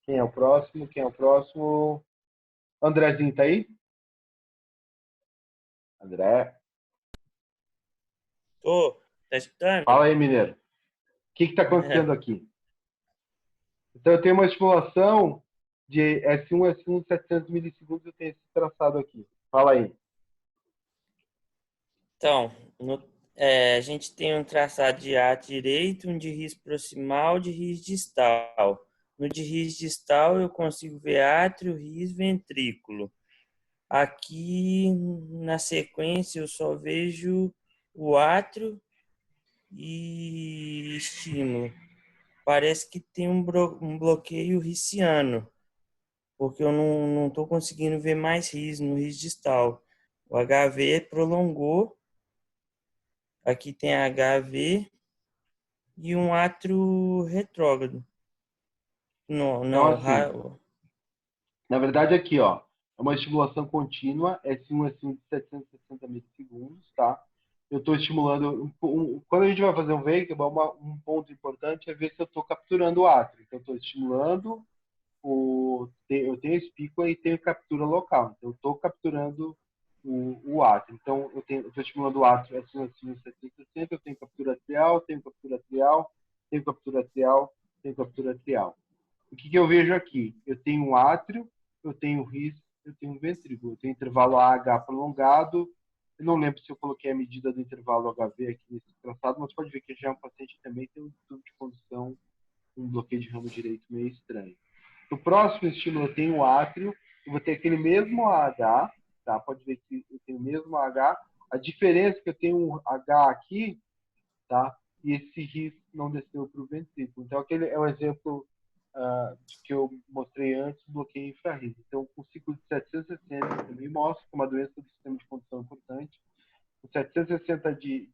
Quem é o próximo? Quem é o próximo? Andrezinho, tá aí? André? Tô, tá escutando? Fala aí, mineiro. O que está acontecendo aqui? Então, eu tenho uma estimulação de S1, 700 milissegundos, eu tenho esse traçado aqui. Fala aí. Então, a gente tem um traçado de átrio direito, um de RIS proximal, de RIS distal. No de RIS distal eu consigo ver átrio, RIS, ventrículo. Aqui na sequência eu só vejo o átrio e estímulo. Parece que tem um bloqueio rissiano, porque eu não estou conseguindo ver mais RIS no RIS distal. O HV prolongou. Aqui tem HV e um átrio retrógrado. Não, Então, não. assim, na verdade, aqui, ó, é uma estimulação contínua, S1 de 760 milissegundos, tá? Eu estou estimulando. Quando a gente vai fazer um wake, um ponto importante é ver se eu estou capturando o átrio. Então, eu estou estimulando eu tenho esse pico e tenho captura local. Então, eu estou capturando o átrio. Então, eu estou estimulando o átrio S1 760, eu tenho captura atrial, tenho captura atrial, tenho captura atrial, tenho captura atrial. O que eu vejo aqui? Eu tenho um átrio, eu tenho RIS, eu tenho um ventrículo, eu tenho intervalo AH prolongado. Eu não lembro se eu coloquei a medida do intervalo HV aqui nesse traçado, mas pode ver que já é um paciente que também tem um distúrbio de condução, um bloqueio de ramo direito meio estranho. No próximo estímulo eu tenho o átrio, eu vou ter aquele mesmo AH, tá? Pode ver que eu tenho o mesmo AH. A diferença é que eu tenho um H aqui, tá? E esse RIS não desceu para o ventrículo. Então aquele é um exemplo que eu mostrei antes, bloqueio infrarris. Então, o ciclo de 760 também mostra que é uma doença do sistema de condução importante. Com 760 de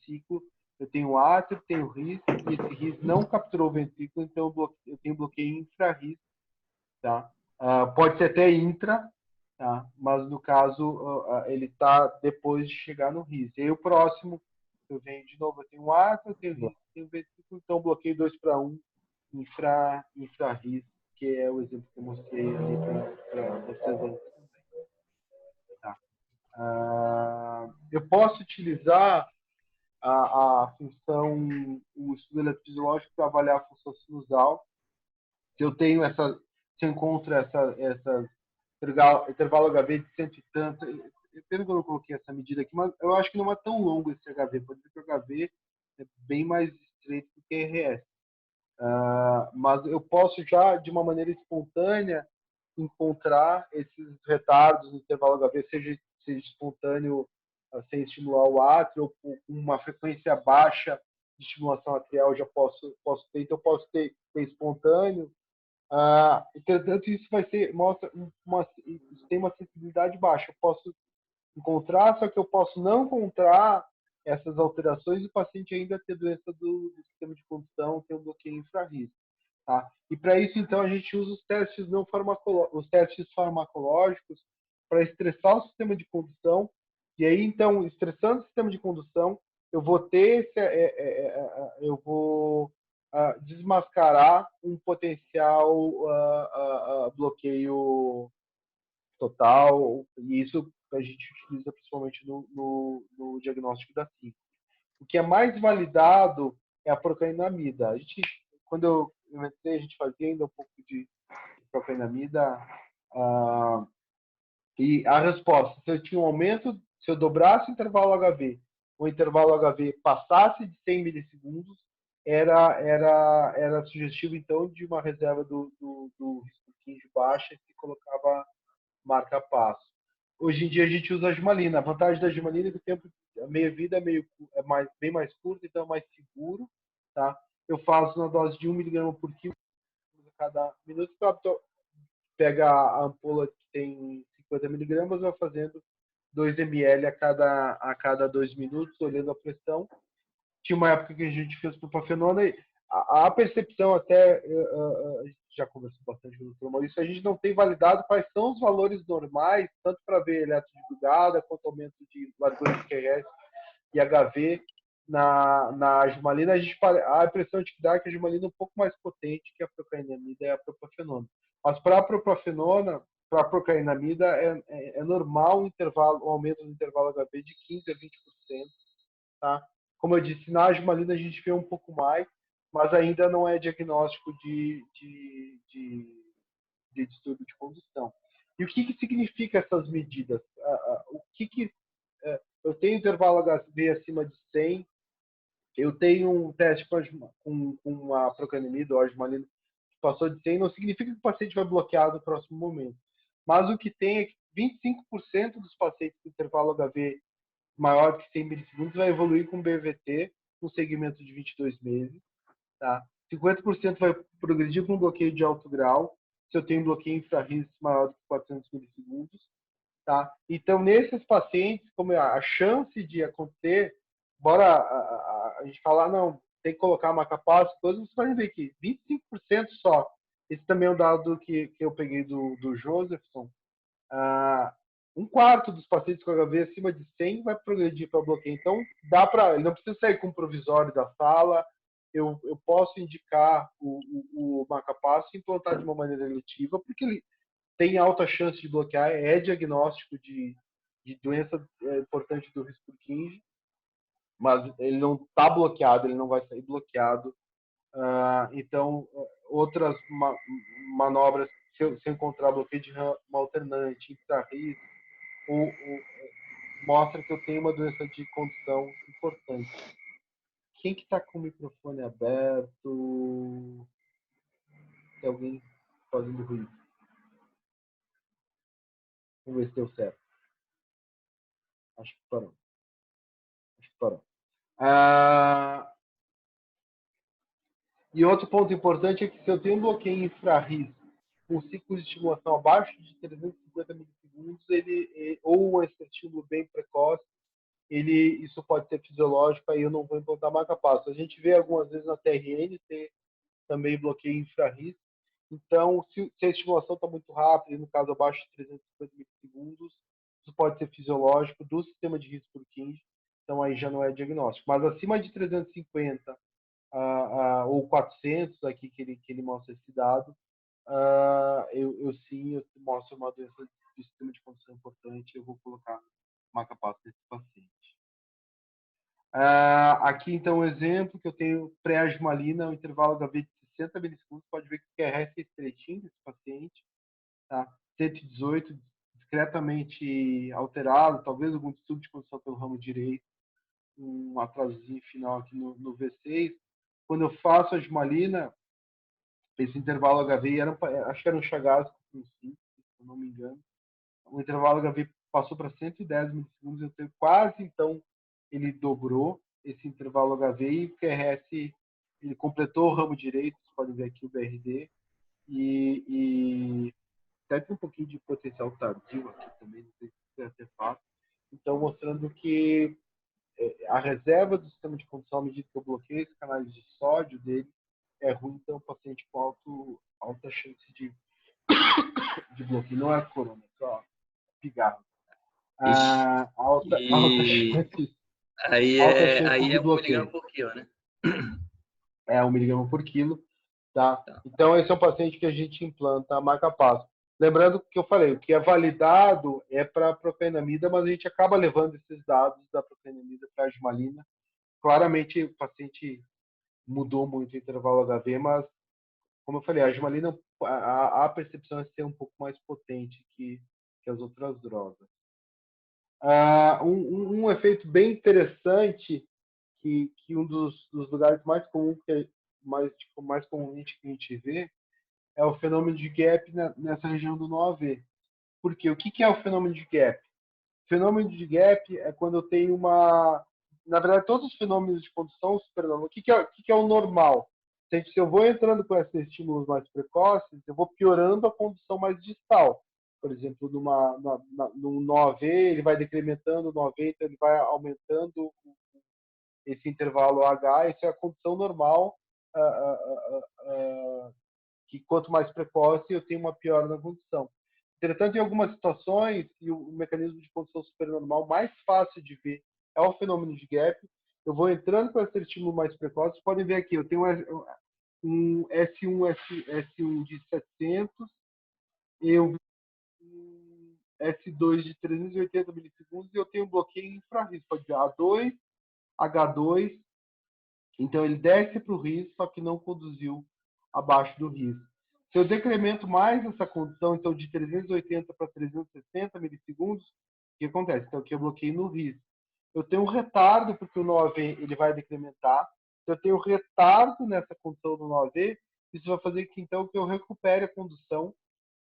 ciclo, eu tenho átrio, tenho RIS, e esse RIS não capturou o ventrículo, então eu tenho bloqueio infrarris, tá? Pode ser até intra, tá? Mas no caso, ele está depois de chegar no RIS. E aí o próximo, eu venho de novo, eu tenho átrio, eu tenho RIS, tenho ventrículo, então bloqueio 2:1, infra-RIS, que é o exemplo que eu mostrei ali para vocês. Tá. Eu posso utilizar a função, o estudo eletrofisiológico para avaliar a função sinusal. Se eu tenho se eu encontro essa intervalo HV de cento e tanto, pena que eu não coloquei essa medida aqui, mas eu acho que não é tão longo esse HV. Pode ser que o HV é bem mais estreito do que RS. Mas eu posso já, de uma maneira espontânea, encontrar esses retardos no intervalo HV, seja espontâneo, sem estimular o átrio, ou com uma frequência baixa de estimulação atrial, já posso ter. Então, posso ter espontâneo. Entretanto, isso tem uma sensibilidade baixa. Eu posso encontrar, só que eu posso não encontrar essas alterações e o paciente ainda ter doença do sistema de condução, ter um bloqueio infrarrígido. Tá? E para isso, então, a gente usa os testes farmacológicos para estressar o sistema de condução. E aí, então, estressando o sistema de condução, eu vou desmascarar um potencial bloqueio total. E isso a gente utiliza principalmente no diagnóstico da SINC. O que é mais validado é a procainamida. Quando eu inventei, a gente fazia ainda um pouco de procainamida. E a resposta, se eu tinha um aumento, se eu dobrasse o intervalo HV, o intervalo HV passasse de 100 milissegundos, era sugestivo, então, de uma reserva do risco de baixa que colocava marca-passo. Hoje em dia a gente usa a Gimalina. A vantagem da Gimalina é que o tempo, a meia-vida bem mais curto, então é mais seguro. Tá? Eu faço na dose de 1 mg por quilo a cada minuto. Pega a ampola que tem 50 mg, vai fazendo 2 ml a cada 2 minutos, olhando a pressão. Tinha uma época que a gente fez propafenona e a percepção até, a gente já conversou bastante com o Dr. Maurício, a gente não tem validado quais são os valores normais, tanto para ver eletrodigulada, quanto aumento de largura de QRS e HV na Gimalina. A impressão de que dá é que a Gimalina é um pouco mais potente que a procainamida e a propafenona. Mas para a propafenona, para a procainamida, é normal o aumento do intervalo HV de 15% a 20%. Tá? Como eu disse, na Gimalina a gente vê um pouco mais, mas ainda não é diagnóstico de distúrbio de condução. E o que significa essas medidas? Eu tenho intervalo HV acima de 100, eu tenho um teste com a procainamida ou a Gimalina que passou de 100, não significa que o paciente vai bloquear no próximo momento. Mas o que tem é que 25% dos pacientes com intervalo HV maior que 100 milissegundos vai evoluir com BVT no segmento de 22 meses. Tá? 50% vai progredir com bloqueio de alto grau, se eu tenho um bloqueio infrarrígido maior do que 400 milissegundos. Tá? Então, nesses pacientes, como a chance de acontecer, embora a gente falar, não, tem que colocar marca-passo, coisas, você vai ver que 25% só. Esse também é um dado que eu peguei do Josephson. Um quarto dos pacientes com HV acima de 100 vai progredir para bloqueio. Então, ele não precisa sair com o provisório da sala. Eu posso indicar o marca-passo e implantar de uma maneira eletiva, porque ele tem alta chance de bloquear, é diagnóstico de doença importante do risco Purkinje, mas ele não está bloqueado, ele não vai sair bloqueado. Então, outras manobras, se eu encontrar bloqueio de ramo alternante, infrarrígido, mostra que eu tenho uma doença de condução importante. Quem que está com o microfone aberto? Tem alguém fazendo ruído? Vamos ver se deu certo. Acho que parou. E outro ponto importante é que se eu tenho um bloqueio infrarrígido com ciclos de estimulação abaixo de 350 milissegundos, ou um estímulo bem precoce, isso pode ser fisiológico, aí eu não vou implantar marca-passo. A gente vê algumas vezes na TRN ter também bloqueio infrarrígido. Então, se a estimulação está muito rápida, no caso abaixo de 350 milissegundos, isso pode ser fisiológico do sistema de risco Purkinje, então aí já não é diagnóstico. Mas acima de 350 ou 400, aqui que ele mostra esse dado, eu mostro uma doença de sistema de condução importante, eu vou colocar marca-passo desse paciente. Aqui, então, um exemplo que eu tenho pré-Gimalina, o intervalo HV de 60 milissegundos, pode ver que o QRS é estreitinho desse paciente, tá? 118, discretamente alterado, talvez algum distúrbio de condução pelo ramo direito, um atrasozinho final aqui no V6. Quando eu faço a Gimalina, esse intervalo HV, acho que era um Chagas com 5, se eu não me engano. O intervalo HV passou para 110 milissegundos, eu tenho quase, então, ele dobrou esse intervalo HV e o QRS, ele completou o ramo direito, vocês podem ver aqui o BRD, e até tem um pouquinho de potencial tardio aqui também, não sei se é fácil. Então, mostrando que a reserva do sistema de condução, à medida que eu bloqueio os canais de sódio dele, é ruim, então o paciente com alta chance de bloqueio. Não é corona, é só pigarro. Alta chance, Aí alta chance aí de é 1 bloqueio. miligrama por quilo, né? É 1 miligrama por quilo. Tá? Então, esse é um paciente que a gente implanta a marca-passo. Lembrando que eu falei, o que é validado é para a propenamida, mas a gente acaba levando esses dados da propenamida para a admalina. Claramente, o paciente mudou muito o intervalo HV, mas, como eu falei, a admalina, a percepção é ser um pouco mais potente que as outras drogas. Um efeito bem interessante, que um dos lugares mais comuns, mais comumente que a gente vê, é o fenômeno de gap nessa região do NOAV. Por quê? O que é o fenômeno de gap? O fenômeno de gap é quando eu tenho uma... Na verdade, todos os fenômenos de condução supernova, o que é o normal? Se eu vou entrando com esses estímulos mais precoces, eu vou piorando a condução mais distal. Por exemplo, num NOAV, ele vai decrementando o NOAV, então ele vai aumentando esse intervalo H, isso é a condução normal, que quanto mais precoce eu tenho uma piora na condução. Entretanto, em algumas situações, e o mecanismo de condução supernormal mais fácil de ver é o fenômeno de gap, eu vou entrando com esse estímulo mais precoce, vocês podem ver aqui, eu tenho um S1 de 700, eu um S2 de 380 milissegundos e eu tenho um bloqueio infrarris, pode ver A2, H2, então ele desce para o RIS, só que não conduziu abaixo do RIS. Se eu decremento mais essa condução, então de 380 para 360 milissegundos, o que acontece? Então aqui eu bloqueio no RIS. Eu tenho um retardo, porque o NOAV ele vai decrementar. Se eu tenho retardo nessa condução do NOAV, isso vai fazer que então que eu recupere a condução,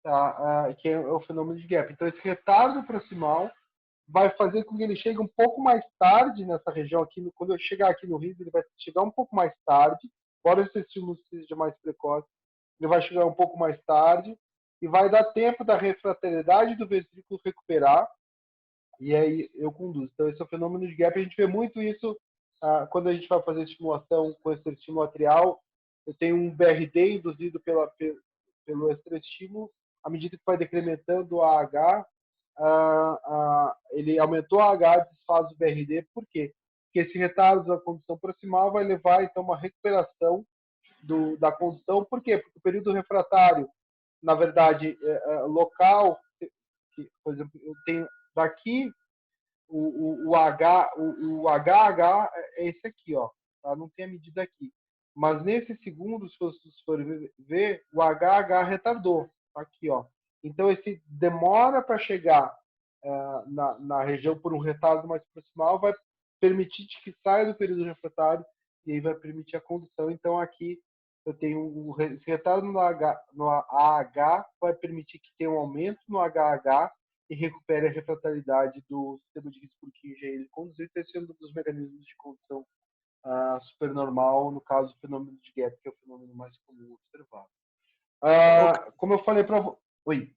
tá? Que é o fenômeno de gap. Então esse retardo proximal vai fazer com que ele chegue um pouco mais tarde nessa região aqui. Quando eu chegar aqui no RIS, ele vai chegar um pouco mais tarde, embora esse estímulo seja mais precoce, ele vai chegar um pouco mais tarde e vai dar tempo da refraternidade do vesículo recuperar e aí eu conduzo. Então, esse é o fenômeno de gap. A gente vê muito isso quando a gente vai fazer estimulação com esse estímulo atrial. Eu tenho um BRD induzido pelo extraestímulo. À medida que vai decrementando a AH, ele aumentou a AH, desfaz o BRD. Por quê? Porque esse retardo da condução proximal vai levar, então, uma recuperação da condução. Por quê? Porque o período refratário, na verdade, local, por exemplo, eu tenho daqui o HH é esse aqui, ó, tá? Não tem a medida aqui. Mas nesses segundos, se vocês forem ver, o HH retardou, tá aqui, ó. Então, esse demora para chegar na região por um retardo mais proximal, vai permitir que saia do período refratário e aí vai permitir a condução. Então, aqui eu tenho esse retardo no AH vai permitir que tenha um aumento no HH e recupere a refratariedade do sistema de risco por QIG. Ele conduzir esse é um dos mecanismos de condução supernormal, no caso do fenômeno de gap, que é o fenômeno mais comum observado. Como eu falei para você... Oi.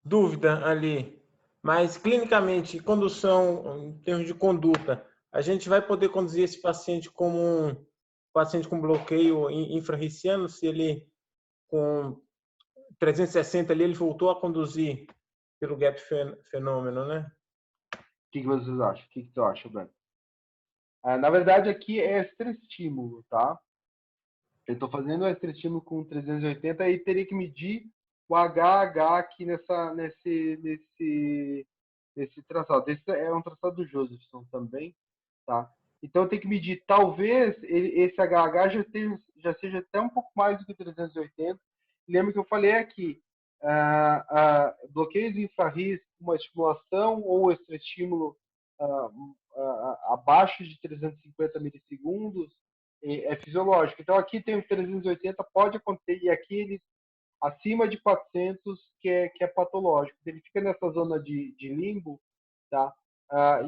Dúvida ali. Mas, clinicamente, condução, em termos de conduta, a gente vai poder conduzir esse paciente como um paciente com bloqueio infrarriciano, se ele, com 360 ali, ele voltou a conduzir pelo gap fenômeno, né? O que vocês acham? O que tu acha, Breno? Na verdade, aqui é extra-estímulo, tá? Eu estou fazendo o extra-estímulo com 380 e teria que medir o HH aqui nesse traçado. Esse é um traçado do Josephson também, tá? Então tem que medir, talvez esse HH já seja até um pouco mais do que 380. Lembra que eu falei aqui, bloqueios infrarris, uma estimulação ou extra-estímulo abaixo de 350 milissegundos é fisiológico. Então aqui tem o 380, pode acontecer, e aqui acima de 400 que é patológico. Ele fica nessa zona de limbo, tá?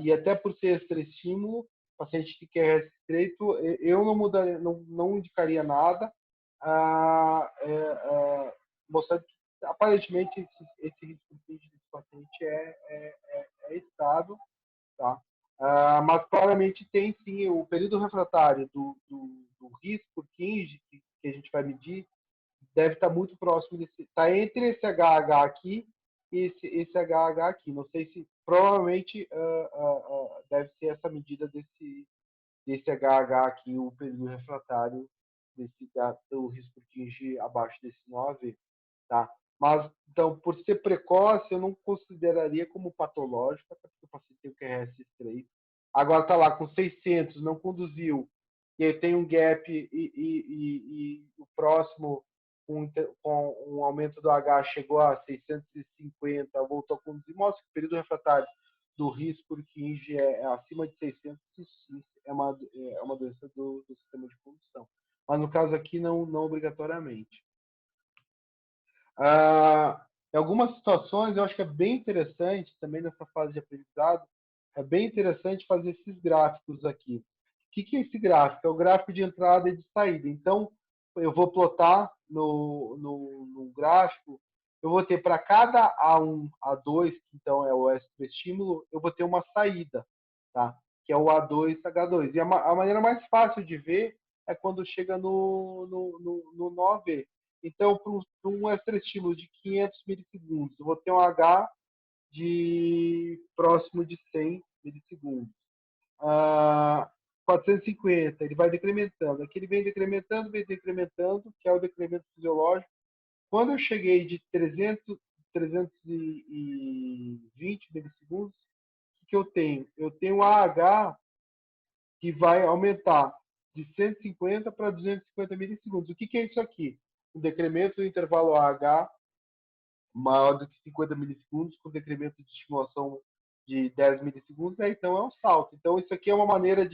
E até por ser extra-estímulo, paciente que quer estreito, eu não mudaria, não indicaria nada, mostrando que aparentemente esse risco desse paciente é estável, tá? Mas claramente tem sim o período refratário do risco KING que a gente vai medir, deve estar muito próximo desse, está entre esse HH aqui e esse HH aqui. Não sei se provavelmente deve ser essa medida desse HH aqui, o período refratário do risco KING abaixo desse 9, tá? Mas, então, por ser precoce, eu não consideraria como patológico, até porque o paciente tem o QRS estreito. Agora está lá com 600, não conduziu, e aí tem um gap e o próximo, com um aumento do H, chegou a 650, voltou a conduzir, mostra que o período refratário do risco por KING é acima de 600, é uma doença do sistema de condução. Mas no caso aqui, não obrigatoriamente. Em algumas situações, eu acho que é bem interessante, também nessa fase de aprendizado, é bem interessante fazer esses gráficos aqui. O que é esse gráfico? É o gráfico de entrada e de saída. Então, eu vou plotar no gráfico, eu vou ter para cada A1, A2, que então é o estímulo, eu vou ter uma saída, tá? Que é o A2, H2. E a maneira mais fácil de ver é quando chega no 9. Então, para um extra-estímulo de 500 milissegundos, eu vou ter um H de próximo de 100 milissegundos. 450, ele vai decrementando. Aqui ele vem decrementando, que é o decremento fisiológico. Quando eu cheguei de 320 milissegundos, o que eu tenho? Eu tenho um AH que vai aumentar de 150 para 250 milissegundos. O que é isso aqui? Um decremento do intervalo AH maior do que 50 milissegundos, com decremento de estimulação de 10 milissegundos, então é um salto. Então, isso aqui é uma maneira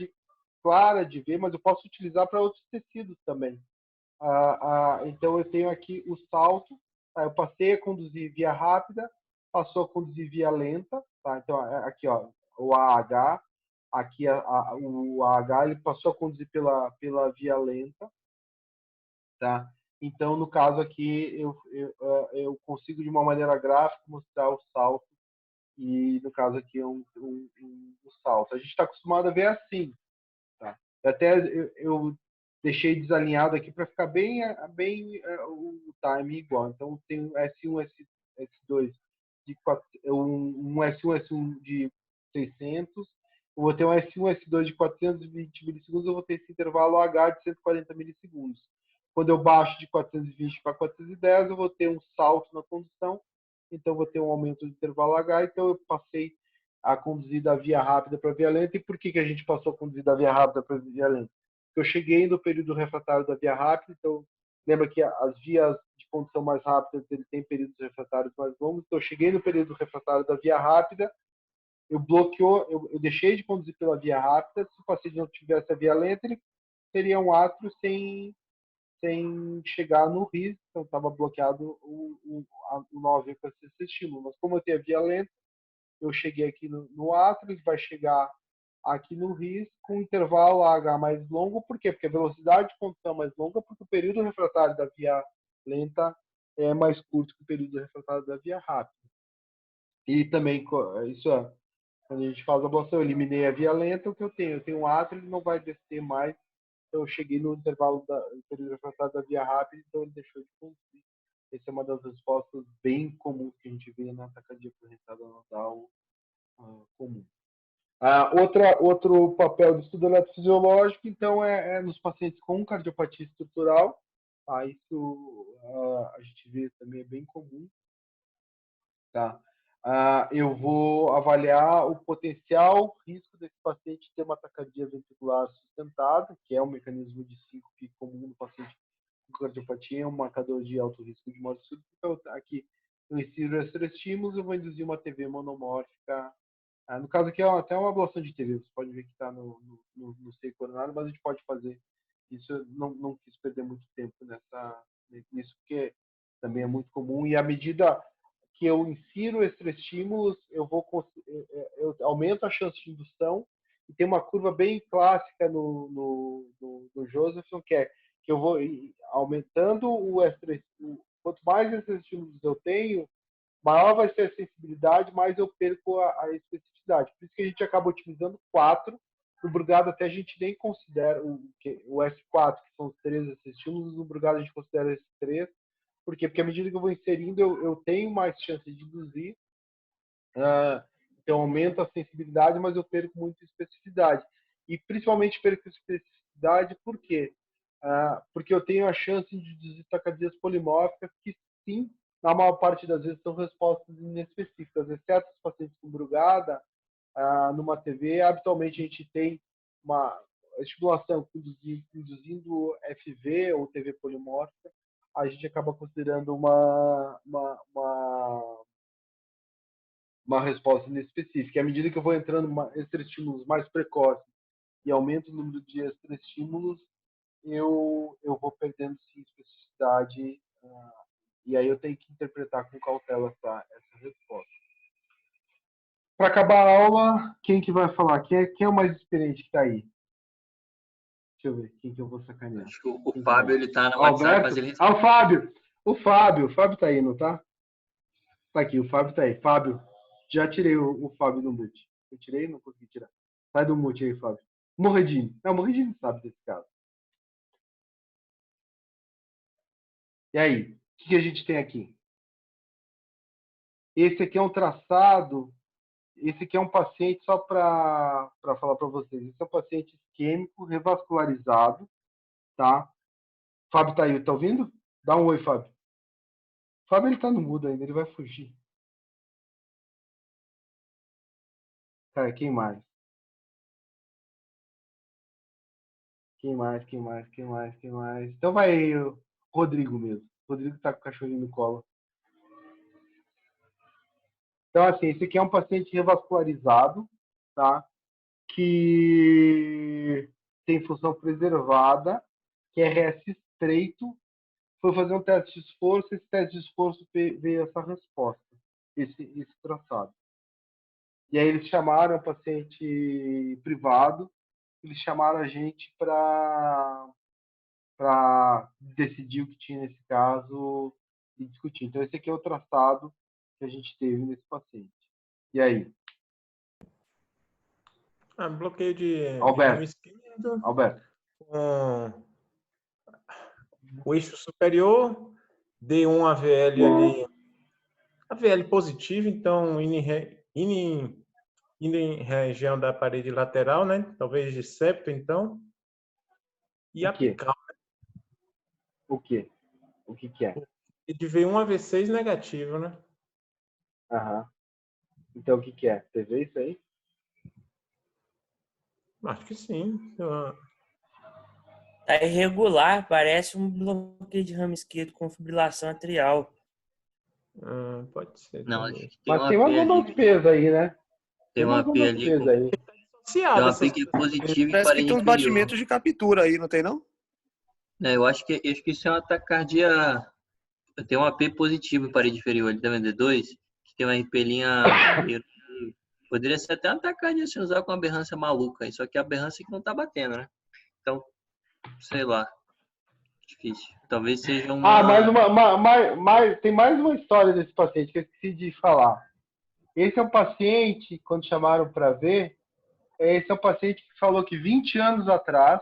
clara de ver, mas eu posso utilizar para outros tecidos também. Então, eu tenho aqui o salto, tá? Eu passei a conduzir via rápida, passou a conduzir via lenta, tá? Então, aqui, ó, o AH, aqui o AH, ele passou a conduzir pela via lenta, tá? Então, no caso aqui, eu consigo, de uma maneira gráfica, mostrar o salto, e no caso aqui é um salto. A gente está acostumado a ver assim, tá? Até eu deixei desalinhado aqui para ficar bem o time igual. Então, tem um S1, S2 um S1, S1 de 600, eu vou ter um S1, S2 de 420 milissegundos, eu vou ter esse intervalo H de 140 milissegundos. Quando eu baixo de 420 para 410, eu vou ter um salto na condução, então eu vou ter um aumento do intervalo H, então eu passei a conduzir da via rápida para a via lenta. E por que a gente passou a conduzir da via rápida para a via lenta? Porque eu cheguei no período refratário da via rápida, então lembra que as vias de condução mais rápidas ele tem períodos refratários mais longos, então eu cheguei no período refratário da via rápida, eu deixei de conduzir pela via rápida. Se o paciente não tivesse a via lenta, ele teria um átrio sem chegar no RIS, então estava bloqueado o 9 com esse estímulo. Mas como eu tenho a via lenta, eu cheguei aqui no átrio, ele vai chegar aqui no RIS com um intervalo H mais longo. Por quê? Porque a velocidade de condução é mais longa, porque o período refratário da via lenta é mais curto que o período refratário da via rápida. E também, isso é, quando a gente faz a ablação, eu eliminei a via lenta, o que eu tenho? Eu tenho um átrio, ele não vai descer mais. Então, eu cheguei no intervalo do período refratário da via rápida, então ele deixou de conduzir. Essa é uma das respostas bem comuns que a gente vê na taquicardia correntada nodal comum. Outro papel do estudo eletrofisiológico, então, é nos pacientes com cardiopatia estrutural. Isso a gente vê também, é bem comum. Tá? Eu vou avaliar o potencial risco desse paciente ter uma taquicardia ventricular sustentada, que é um mecanismo de síncope comum no paciente com cardiopatia, é um marcador de alto risco de morte súbita. Então, aqui eu insiro extra-estímulos, eu vou induzir uma TV monomórfica. No caso aqui, é até uma ablação de TV, você pode ver que está no seio coronário, mas a gente pode fazer isso. Eu não quis perder muito tempo nisso, porque também é muito comum, e à medida que eu insiro esses estímulos, eu aumento a chance de indução, e tem uma curva bem clássica no Josephson, que é que eu vou aumentando o estresse. Quanto mais esses estímulos eu tenho, maior vai ser a sensibilidade, mais eu perco a especificidade. Por isso que a gente acaba utilizando 4. No Brugada até a gente nem considera o S4, que são os 3 esses estímulos, no Brugada a gente considera esses 3. Por quê? Porque à medida que eu vou inserindo, eu tenho mais chance de induzir, então aumenta a sensibilidade, mas eu perco muito especificidade. E principalmente perco especificidade por quê? Porque eu tenho a chance de induzir taquicardias polimórficas que, sim, na maior parte das vezes são respostas inespecíficas, exceto os pacientes com Brugada, numa TV, habitualmente a gente tem uma estimulação induzindo FV ou TV polimórfica, a gente acaba considerando uma resposta inespecífica. E à medida que eu vou entrando em extra-estímulos mais precoces e aumento o número de extra-estímulos, eu vou perdendo sim especificidade, e aí eu tenho que interpretar com cautela essa resposta. Para acabar a aula, quem que vai falar? Quem é o mais experiente que está aí? Deixa eu ver quem que eu vou sacanear. Acho que o Fábio, ele tá no WhatsApp, mas ele... o Fábio! O Fábio tá aí, não tá? Tá aqui, o Fábio tá aí. Fábio, já tirei o Fábio do mute. Eu tirei? Não consegui tirar. Sai do mute aí, Fábio. Morredinho. Não, Morredinho sabe desse caso. E aí? O que a gente tem aqui? Esse aqui é um traçado. Esse aqui é um paciente, só para falar para vocês. Esse é um paciente isquêmico, revascularizado. Tá? Fábio tá aí, tá ouvindo? Dá um oi, Fábio. Fábio, ele tá no mudo ainda, ele vai fugir. Cara, quem mais? Quem mais? Então vai o Rodrigo mesmo. O Rodrigo tá com o cachorrinho no colo. Então, assim, esse aqui é um paciente revascularizado, tá? Que tem função preservada, que é RS estreito. Foi fazer um teste de esforço, esse teste de esforço veio essa resposta, esse traçado. E aí eles chamaram o paciente privado, eles chamaram a gente para decidir o que tinha nesse caso e discutir. Então, esse aqui é o traçado que a gente teve nesse paciente. E aí? Bloqueio de Alberto. esquerdo. Alberto. O eixo superior, D1 AVL ali. AVL positivo, então indo em região da parede lateral, né? Talvez de septo, então. E apical. O quê? O que é? E de V1 a V6 negativo, né? Aham. Então, o que é? Você vê isso aí? Acho que sim. Tá irregular, parece um bloqueio de ramo esquerdo com fibrilação atrial. Pode ser. Não, também. acho que tem Mas tem umas ondas peso aí, né? Tem uma P ali. Tem uma P que é positiva e Parece que parede tem uns inferior. batimentos de captura aí, não tem não? Eu acho que isso é uma taquicardia. Tem uma P positiva em parede inferior ali, tá vendo? D2, que tem uma RP linha. Poderia ser até uma taquicardia se usar com uma aberrância maluca aí, só que a aberrância que não tá batendo, né? Então, sei lá. Difícil. Talvez seja uma. Tem mais uma história desse paciente que eu esqueci de falar. Esse é um paciente, quando chamaram para ver, esse é um paciente que falou que 20 anos atrás,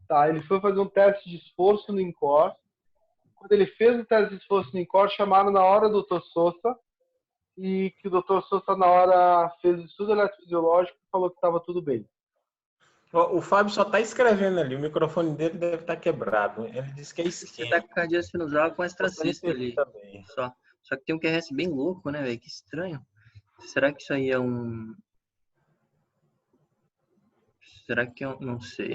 tá, ele foi fazer um teste de esforço no INCOR. Quando ele fez o teste de esforço no INCOR, chamaram na hora o Dr. Sousa, e que o Dr. Sousa, na hora, fez o estudo eletrofisiológico e falou que estava tudo bem. O Fábio só está escrevendo ali, o microfone dele deve estar quebrado. Ele disse que é isquêmico. Taquicardia sinusal com extracista ali. Só que tem um QRS bem louco, né, velho? Que estranho. Será que isso aí é um... Será que é um... Não sei.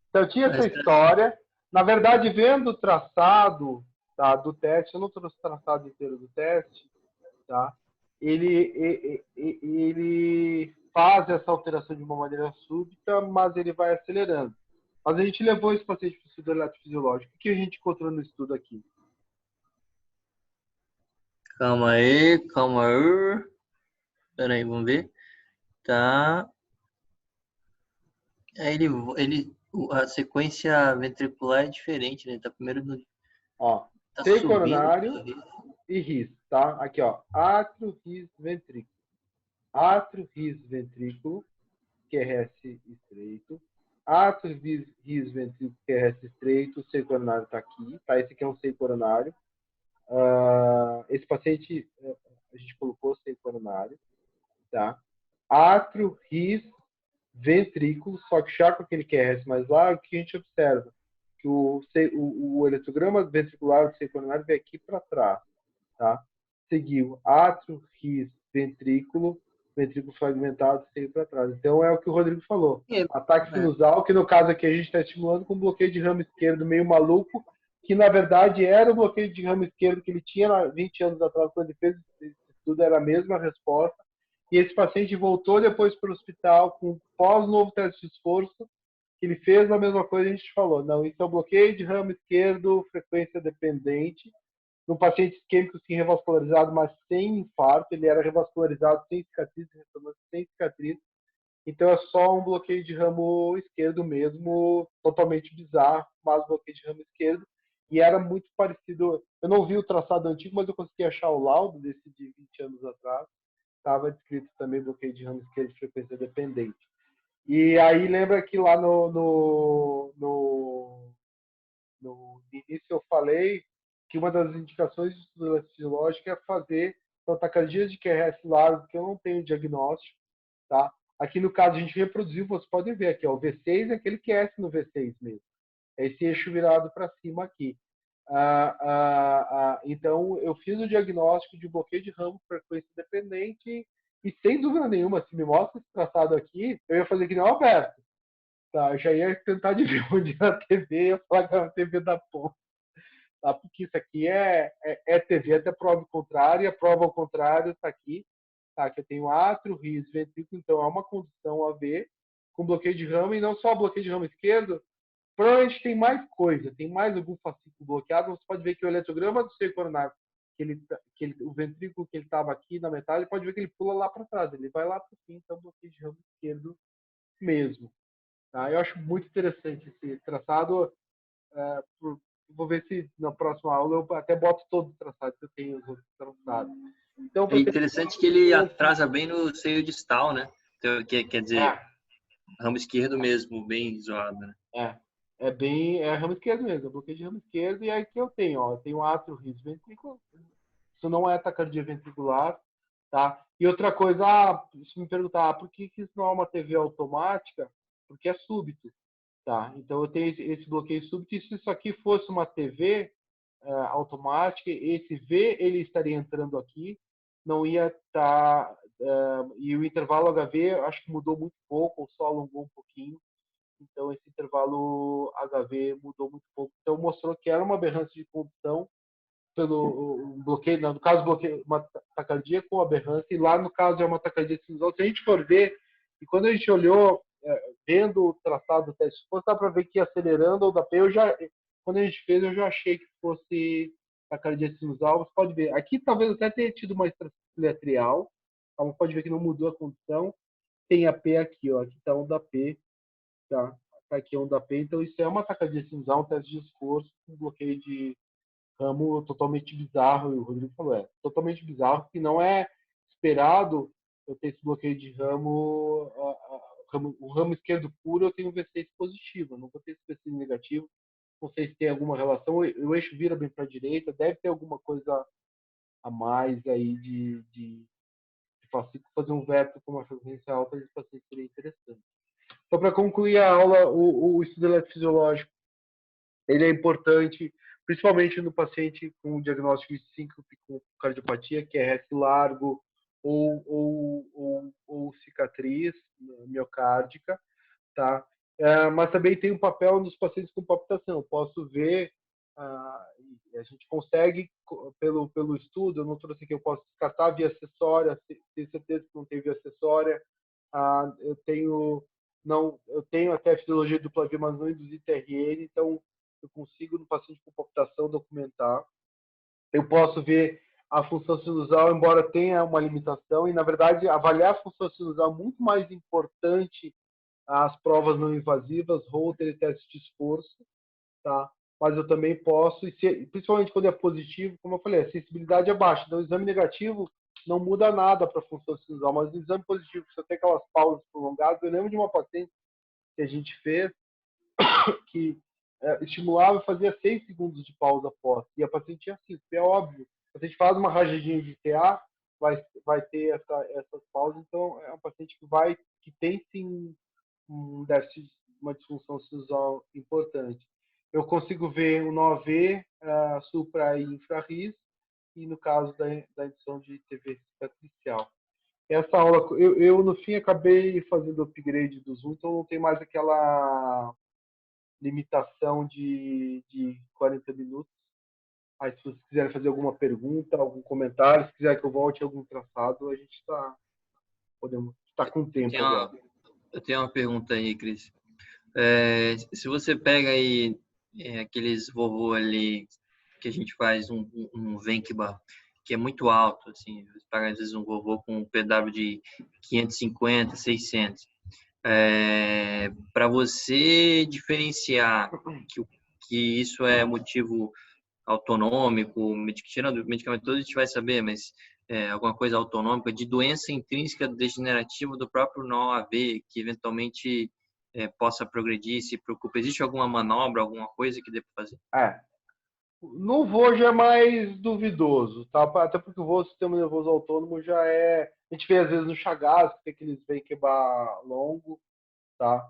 Então, tinha essa história. Na verdade, vendo o traçado, tá, do teste, eu não trouxe o traçado inteiro do teste, tá? Ele faz essa alteração de uma maneira súbita, mas ele vai acelerando. Mas a gente levou esse paciente para o estudo eletrofisiológico. O que a gente encontrou no estudo aqui? Calma aí, calma aí. Pera aí, vamos ver. Tá. Aí a sequência ventricular é diferente, né? Tá primeiro no, Ó, tá seio subindo de coronário carreira. e ris, tá? Aqui, ó. Átrio, ris, ventrículo. Átrio, ris, ventrículo, QRS estreito. Átrio, ris, ventrículo, QRS estreito. O seio coronário tá aqui, tá? Esse aqui é um seio coronário. Esse paciente, a gente colocou seio coronário, tá? Átrio, ris, ventrículo, só que já com aquele QRS mais largo, o que a gente observa? Que o eletrograma ventricular do seio coronário vem aqui para trás, tá? Seguiu átrio, ris, ventrículo fragmentado, seio para trás. Então é o que o Rodrigo falou. Ataque sinusal, que no caso aqui a gente está estimulando com bloqueio de ramo esquerdo meio maluco, que na verdade era o bloqueio de ramo esquerdo que ele tinha 20 anos atrás, quando ele fez esse estudo, era a mesma resposta. E esse paciente voltou depois para o hospital com pós-novo teste de esforço, que ele fez a mesma coisa que a gente falou. Não, isso é um bloqueio de ramo esquerdo, frequência dependente, num paciente isquêmico sim revascularizado, mas sem infarto. Ele era revascularizado sem cicatriz, sem cicatriz. Então é só um bloqueio de ramo esquerdo mesmo, totalmente bizarro, mas bloqueio de ramo esquerdo. E era muito parecido. Eu não vi o traçado antigo, mas eu consegui achar o laudo desse de 20 anos atrás. Estava descrito também bloqueio de ramo esquerdo de frequência dependente. E aí lembra que lá no início eu falei que uma das indicações de estudo fisiológico é fazer taquicardias de QRS largo, que eu não tenho diagnóstico, tá? Aqui no caso a gente reproduziu, vocês podem ver aqui, ó, o V6 é aquele QS no V6 mesmo. É esse eixo virado para cima aqui. Então, eu fiz o diagnóstico de bloqueio de ramo frequência dependente e, sem dúvida nenhuma, se me mostra esse traçado aqui, eu ia fazer que nem o Alberto. Tá? Eu já ia tentar de ver onde era a TV, ia falar que era a TV da ponta. Tá? Porque isso aqui é TV até prova contrária, a prova ao contrário está aqui. Tá? Que eu tenho átrio, ris, ventrículo, então é uma condição a ver com bloqueio de ramo, e não só bloqueio de ramo esquerdo, provavelmente tem mais coisa, tem mais algum fascículo bloqueado. Você pode ver que o eletrograma do seio coronário, o ventrículo que ele estava aqui na metade, pode ver que ele pula lá para trás, ele vai lá para o fim, então bloqueio de ramo esquerdo mesmo. Tá? Eu acho muito interessante esse traçado. Vou ver se na próxima aula eu até boto todo o traçado que eu tenho, os outros traçados. Então, É interessante que ele atrasa bem no seio distal, né? Então, quer dizer, ramo esquerdo mesmo, bem zoado, né? É ramo esquerdo mesmo, é bloqueio de ramo esquerdo. E aí que eu tenho átrio, ris, ventrículo. Isso não é taquicardia ventricular, tá? E outra coisa, se me perguntar, por que isso não é uma TV automática? Porque é súbito, tá? Então eu tenho esse bloqueio súbito, e se isso aqui fosse uma TV automática, esse V ele estaria entrando aqui, não ia estar, e o intervalo HV acho que mudou muito pouco, ou só alongou um pouquinho. Então, esse intervalo HV mudou muito pouco. Então, mostrou que era uma aberrância de condução pelo bloqueio, no caso, bloqueio, uma taquicardia com aberrância, e lá, no caso, é uma taquicardia sinusal. Se a gente for ver, e quando a gente olhou, vendo o traçado do teste, se dá para ver que acelerando ou da P, quando a gente fez, eu já achei que fosse taquicardia sinusal. Você pode ver, aqui talvez até tenha tido uma extraciletrial, então, pode ver que não mudou a condição. Tem a P aqui, ó, aqui está um da P, tá aqui onda P, então isso é uma taquicardia sinusal, um teste de esforço, um bloqueio de ramo totalmente bizarro, e o Rodrigo falou, totalmente bizarro, que não é esperado eu ter esse bloqueio de ramo, o ramo esquerdo puro eu tenho um V6 positivo, eu não vou ter esse V6 negativo, não sei se tem alguma relação, o eixo vira bem para a direita, deve ter alguma coisa a mais aí de fazer um veto com uma frequência alta, esse paciente seria interessante. Então, para concluir a aula, o estudo eletrofisiológico ele é importante, principalmente no paciente com diagnóstico de síncope com cardiopatia, que é RS largo ou cicatriz miocárdica, tá? Mas também tem um papel nos pacientes com palpitação. Eu posso ver, a gente consegue, pelo estudo, eu não trouxe aqui, eu posso descartar via acessória, ter certeza que não tem via acessória. Eu tenho até a fisiologia dupla via, mas não induzi TRN, então eu consigo, no paciente com palpitação, documentar. Eu posso ver a função sinusal, embora tenha uma limitação, e na verdade avaliar a função sinusal é muito mais importante as provas não invasivas, Holter e teste de esforço, tá? Mas eu também posso, principalmente quando é positivo, como eu falei, a sensibilidade é baixa. Então, o exame negativo não muda nada para a função sinusal, mas o exame positivo, se eu tenho aquelas pausas prolongadas, eu lembro de uma paciente que a gente fez, que estimulava e fazia 6 segundos de pausa após, e a paciente tinha 5, é óbvio. A paciente faz uma rajadinha de TA, vai ter essas pausas, então é um paciente que tem sim um déficit, uma disfunção sinusal importante. Eu consigo ver o NOAV, supra e infrarris, e no caso da indução de TV cicatricial. Essa aula, eu no fim acabei fazendo o upgrade do Zoom, então não tem mais aquela limitação de 40 minutos. Aí, se vocês quiserem fazer alguma pergunta, algum comentário, se quiser que eu volte algum traçado, a gente podemos estar com tempo agora. Eu tenho uma pergunta aí, Cris. Se você pega aí aqueles vovô ali que a gente faz um Venkba, que é muito alto, assim, você pega às vezes um vovô com um PW de 550, 600. Para você diferenciar que isso é motivo autonômico, tirando medicamento todo a gente vai saber, mas alguma coisa autonômica de doença intrínseca degenerativa do próprio NOAV, que eventualmente possa progredir, se preocupa. Existe alguma manobra, alguma coisa que dê para fazer? No VO já é mais duvidoso, tá? Até porque o VO, sistema nervoso autônomo, já é... A gente vê às vezes no Chagas, que tem aqueles Venkba longo, tá?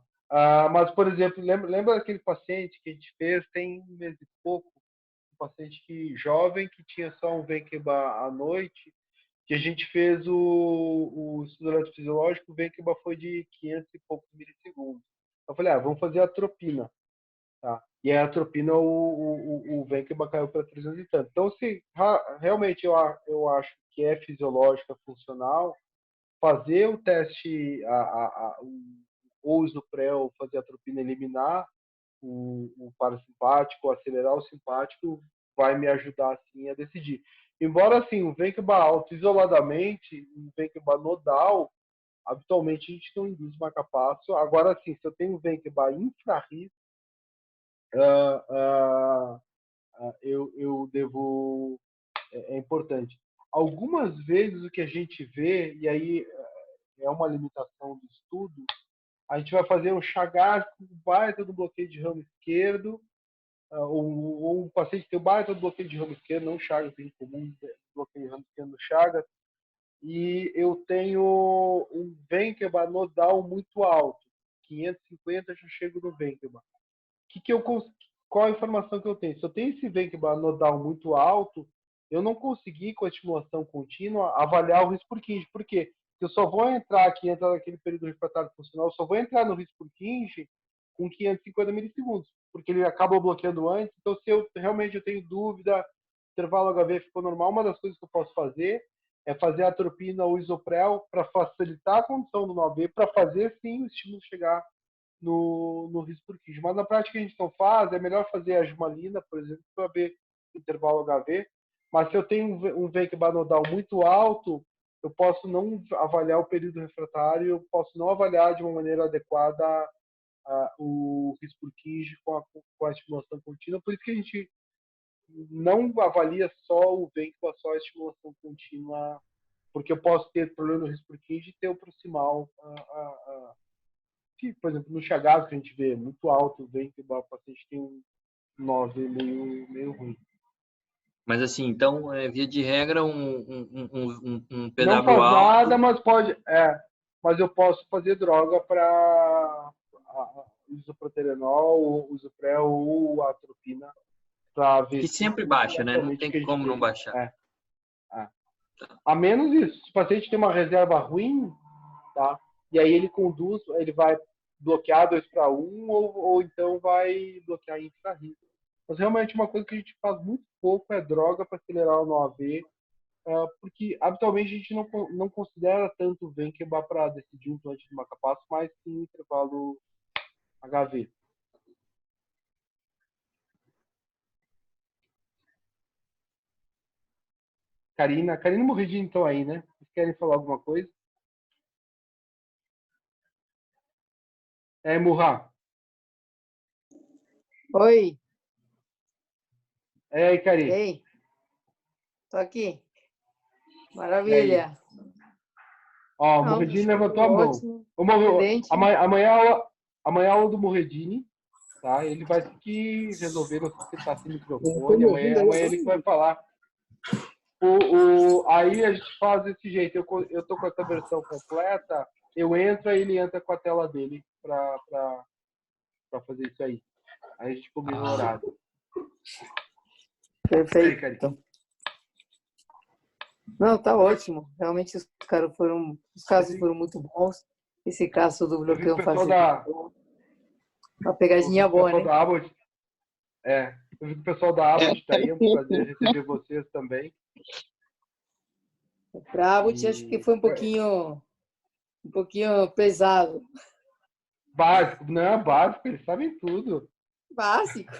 Mas, por exemplo, lembra daquele paciente que a gente fez, tem um mês e pouco, um paciente jovem que tinha só um Venkba à noite, que a gente fez o estudo eletrofisiológico, o Venkba foi de 500 e poucos milissegundos. Eu falei, vamos fazer a atropina. Tá? E a atropina, o Venkba caiu para 300 e tanto. Então, se realmente eu acho que é fisiológica, funcional, fazer o teste, ou o pré, fazer a atropina eliminar o parasimpático, acelerar o simpático, vai me ajudar assim a decidir. Embora assim, o Venkba alto isoladamente, o Venkba nodal, habitualmente a gente não induz marcapasso. Agora sim, se eu tenho Venkba infrarris, eu devo... É importante. Algumas vezes o que a gente vê, e aí é uma limitação do estudo, a gente vai fazer um Chagas com baita do bloqueio de ramo esquerdo, ou um paciente tem o baita do bloqueio de ramo esquerdo, não Chagas, tem comum bloqueio de ramo esquerdo no Chagas, e eu tenho um Venkba nodal muito alto, 550 já chego no Venkba. Qual a informação que eu tenho? Se eu tenho esse Venkba nodal muito alto, eu não consegui, com a estimulação contínua, avaliar o risco por Kinge. Por quê? Porque eu só vou entrar naquele período refratário funcional, eu só vou entrar no risco por Kinge com 550 milissegundos, porque ele acaba bloqueando antes. Então, se eu realmente tenho dúvida, intervalo HV ficou normal, uma das coisas que eu posso fazer é fazer a atropina ou isoprel para facilitar a condução do NOAV, para fazer sim o estímulo chegar no risco por Kinge. Mas na prática a gente não faz, é melhor fazer a jumalina, por exemplo, para ver o intervalo HV. Mas se eu tenho um Venkba nodal muito alto, eu posso não avaliar o período refratário, eu posso não avaliar de uma maneira adequada o risco por Kinge com a estimulação contínua. Por isso que a gente não avalia só o Venkba, só a estimulação contínua, porque eu posso ter problema no risco por Kinge e ter o proximal que, por exemplo, no Chagas que a gente vê muito alto, vem que o paciente tem um 9 meio ruim. Mas assim, então, via de regra, um PW não faz alto... nada, mas mas eu posso fazer droga para isoproterenol, isoprel ou atropina para ver que sempre baixa, né? Não tem como não baixar. A menos isso, se o paciente tem uma reserva ruim, tá? E aí ele vai bloquear 2 para 1 ou então vai bloquear infrarrisco. Mas realmente uma coisa que a gente faz muito pouco é droga para acelerar o NOAV, porque habitualmente a gente não considera tanto o Venkba para decidir um implante de marcapasso, mas sim intervalo HV. Karina e Morredini estão aí, né? Vocês querem falar alguma coisa? Murra. Oi, Aí, Cari. ei, tô aqui. E aí? Maravilha. Ó, o Não, Morredini levantou a mão. ótimo, Amanhã, excelente. amanhã a aula do Morredini, tá? Ele vai ter que resolver, não sei se ele tá sem microfone. Amanhã ele que vai falar. Aí a gente faz desse jeito. Eu tô com essa versão completa. Eu entro, aí ele entra com a tela dele para fazer isso aí. Aí a gente combina o horário. E aí, Cari? Perfeito. Não, tá ótimo. Realmente os casos foram muito bons. Esse caso do Eu vi que bloqueio o pessoal facilitou. Uma eu vi pegadinha que o boa, pessoal né? da Abbott, eu vi que o pessoal da Abbott tá aí. É um prazer receber vocês também. Pra Abbott, acho que foi um pouquinho pesado. Básico, não é básico, eles sabem tudo. Básico.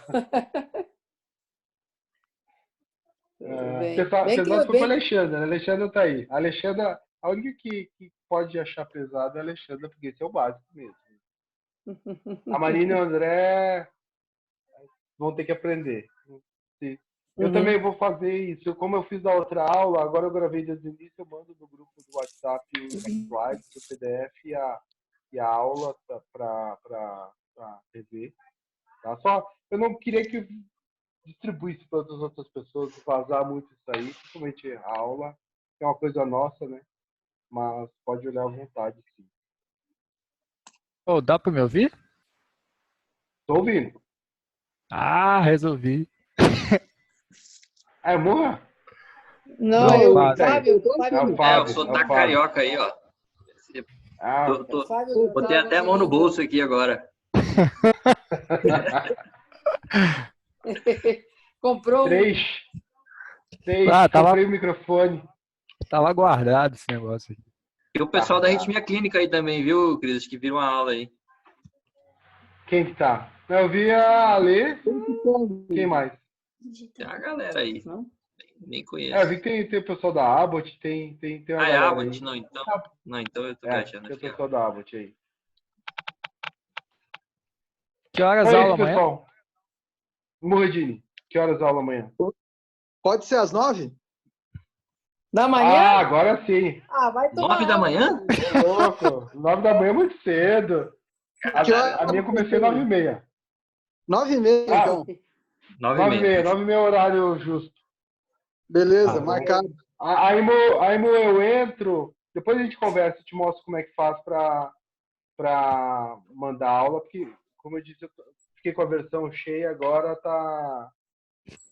Tudo bem. Pesado Bem que foi para bem, Alexandra. A Alexandra tá aí. A Alexandra, a única que pode achar pesado é a Alexandra, porque esse é o básico mesmo. A Marina e o André vão ter que aprender. Eu também vou fazer isso. Como eu fiz da outra aula, agora eu gravei desde o início, eu mando no grupo do WhatsApp os slides, o PDF e a aula para rever. Tá? Só eu não queria que distribuísse para as outras pessoas, vazar muito isso aí, principalmente a aula, que é uma coisa nossa, né? Mas pode olhar à vontade, sim. Oh, dá para me ouvir? Tô ouvindo. Ah, resolvi. Morra? Não, Não, eu, Fábio. Fábio, É o o Fábio. sotaque carioca aí, ó. o Fábio Botei até a mão no bolso aqui agora. comprou Três. Tava Comprei o microfone. guardado esse negócio aqui. E o pessoal da Ritmia Clínica aí também, viu, Cris? Acho que viram uma aula aí. Quem que tá? Eu vi a Alê. Quem mais? Tem uma galera aí. Não? Nem Eu conheço. vi que tem o pessoal da Abbott, tem uma Ah, é galera Abbott? aí. Não, então. Não, então eu tô viajando Tem o aqui. pessoal da Abbott aí. Que horas É aula isso, amanhã? pessoal. Morredini, que horas aula amanhã? Pode ser às 9? Da manhã? Agora sim. Vai tomar 9 da aula, manhã? Ô, louco. 9 da manhã é muito cedo. Que hora? A minha comecei 9h30. 9h30, então. 9h30. 9h30 horário justo. Beleza, Tá bom. marcado. Aí, eu entro, depois a gente conversa, te mostro como é que faz para mandar aula, porque, como eu disse, eu fiquei com a versão cheia, agora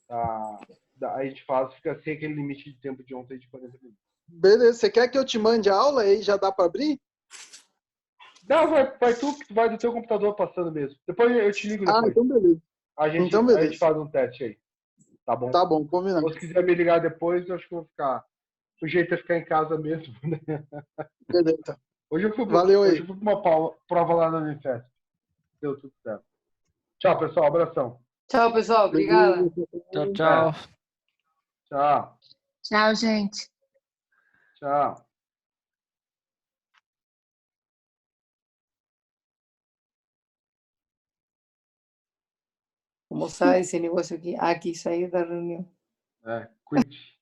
a gente fica sem aquele limite de tempo de ontem de 40 minutos. Beleza, você quer que eu te mande a aula aí já dá para abrir? Não, vai do teu computador passando mesmo. Depois eu te ligo depois. Então beleza. A gente faz um teste aí. Tá bom? Tá bom, combinado. Ou se quiser me ligar depois, eu acho que eu vou ficar. O jeito é ficar em casa mesmo, né? Beleza. Hoje eu fui Valeu aí. para uma prova lá na Unifesp. Deu tudo certo. Tchau, pessoal. Abração. Tchau, pessoal. Obrigada. Tchau, tchau. Tchau. Tchau, gente. Tchau. Vou mostrar esse negócio aqui. Aqui, saiu da reunião. Quit.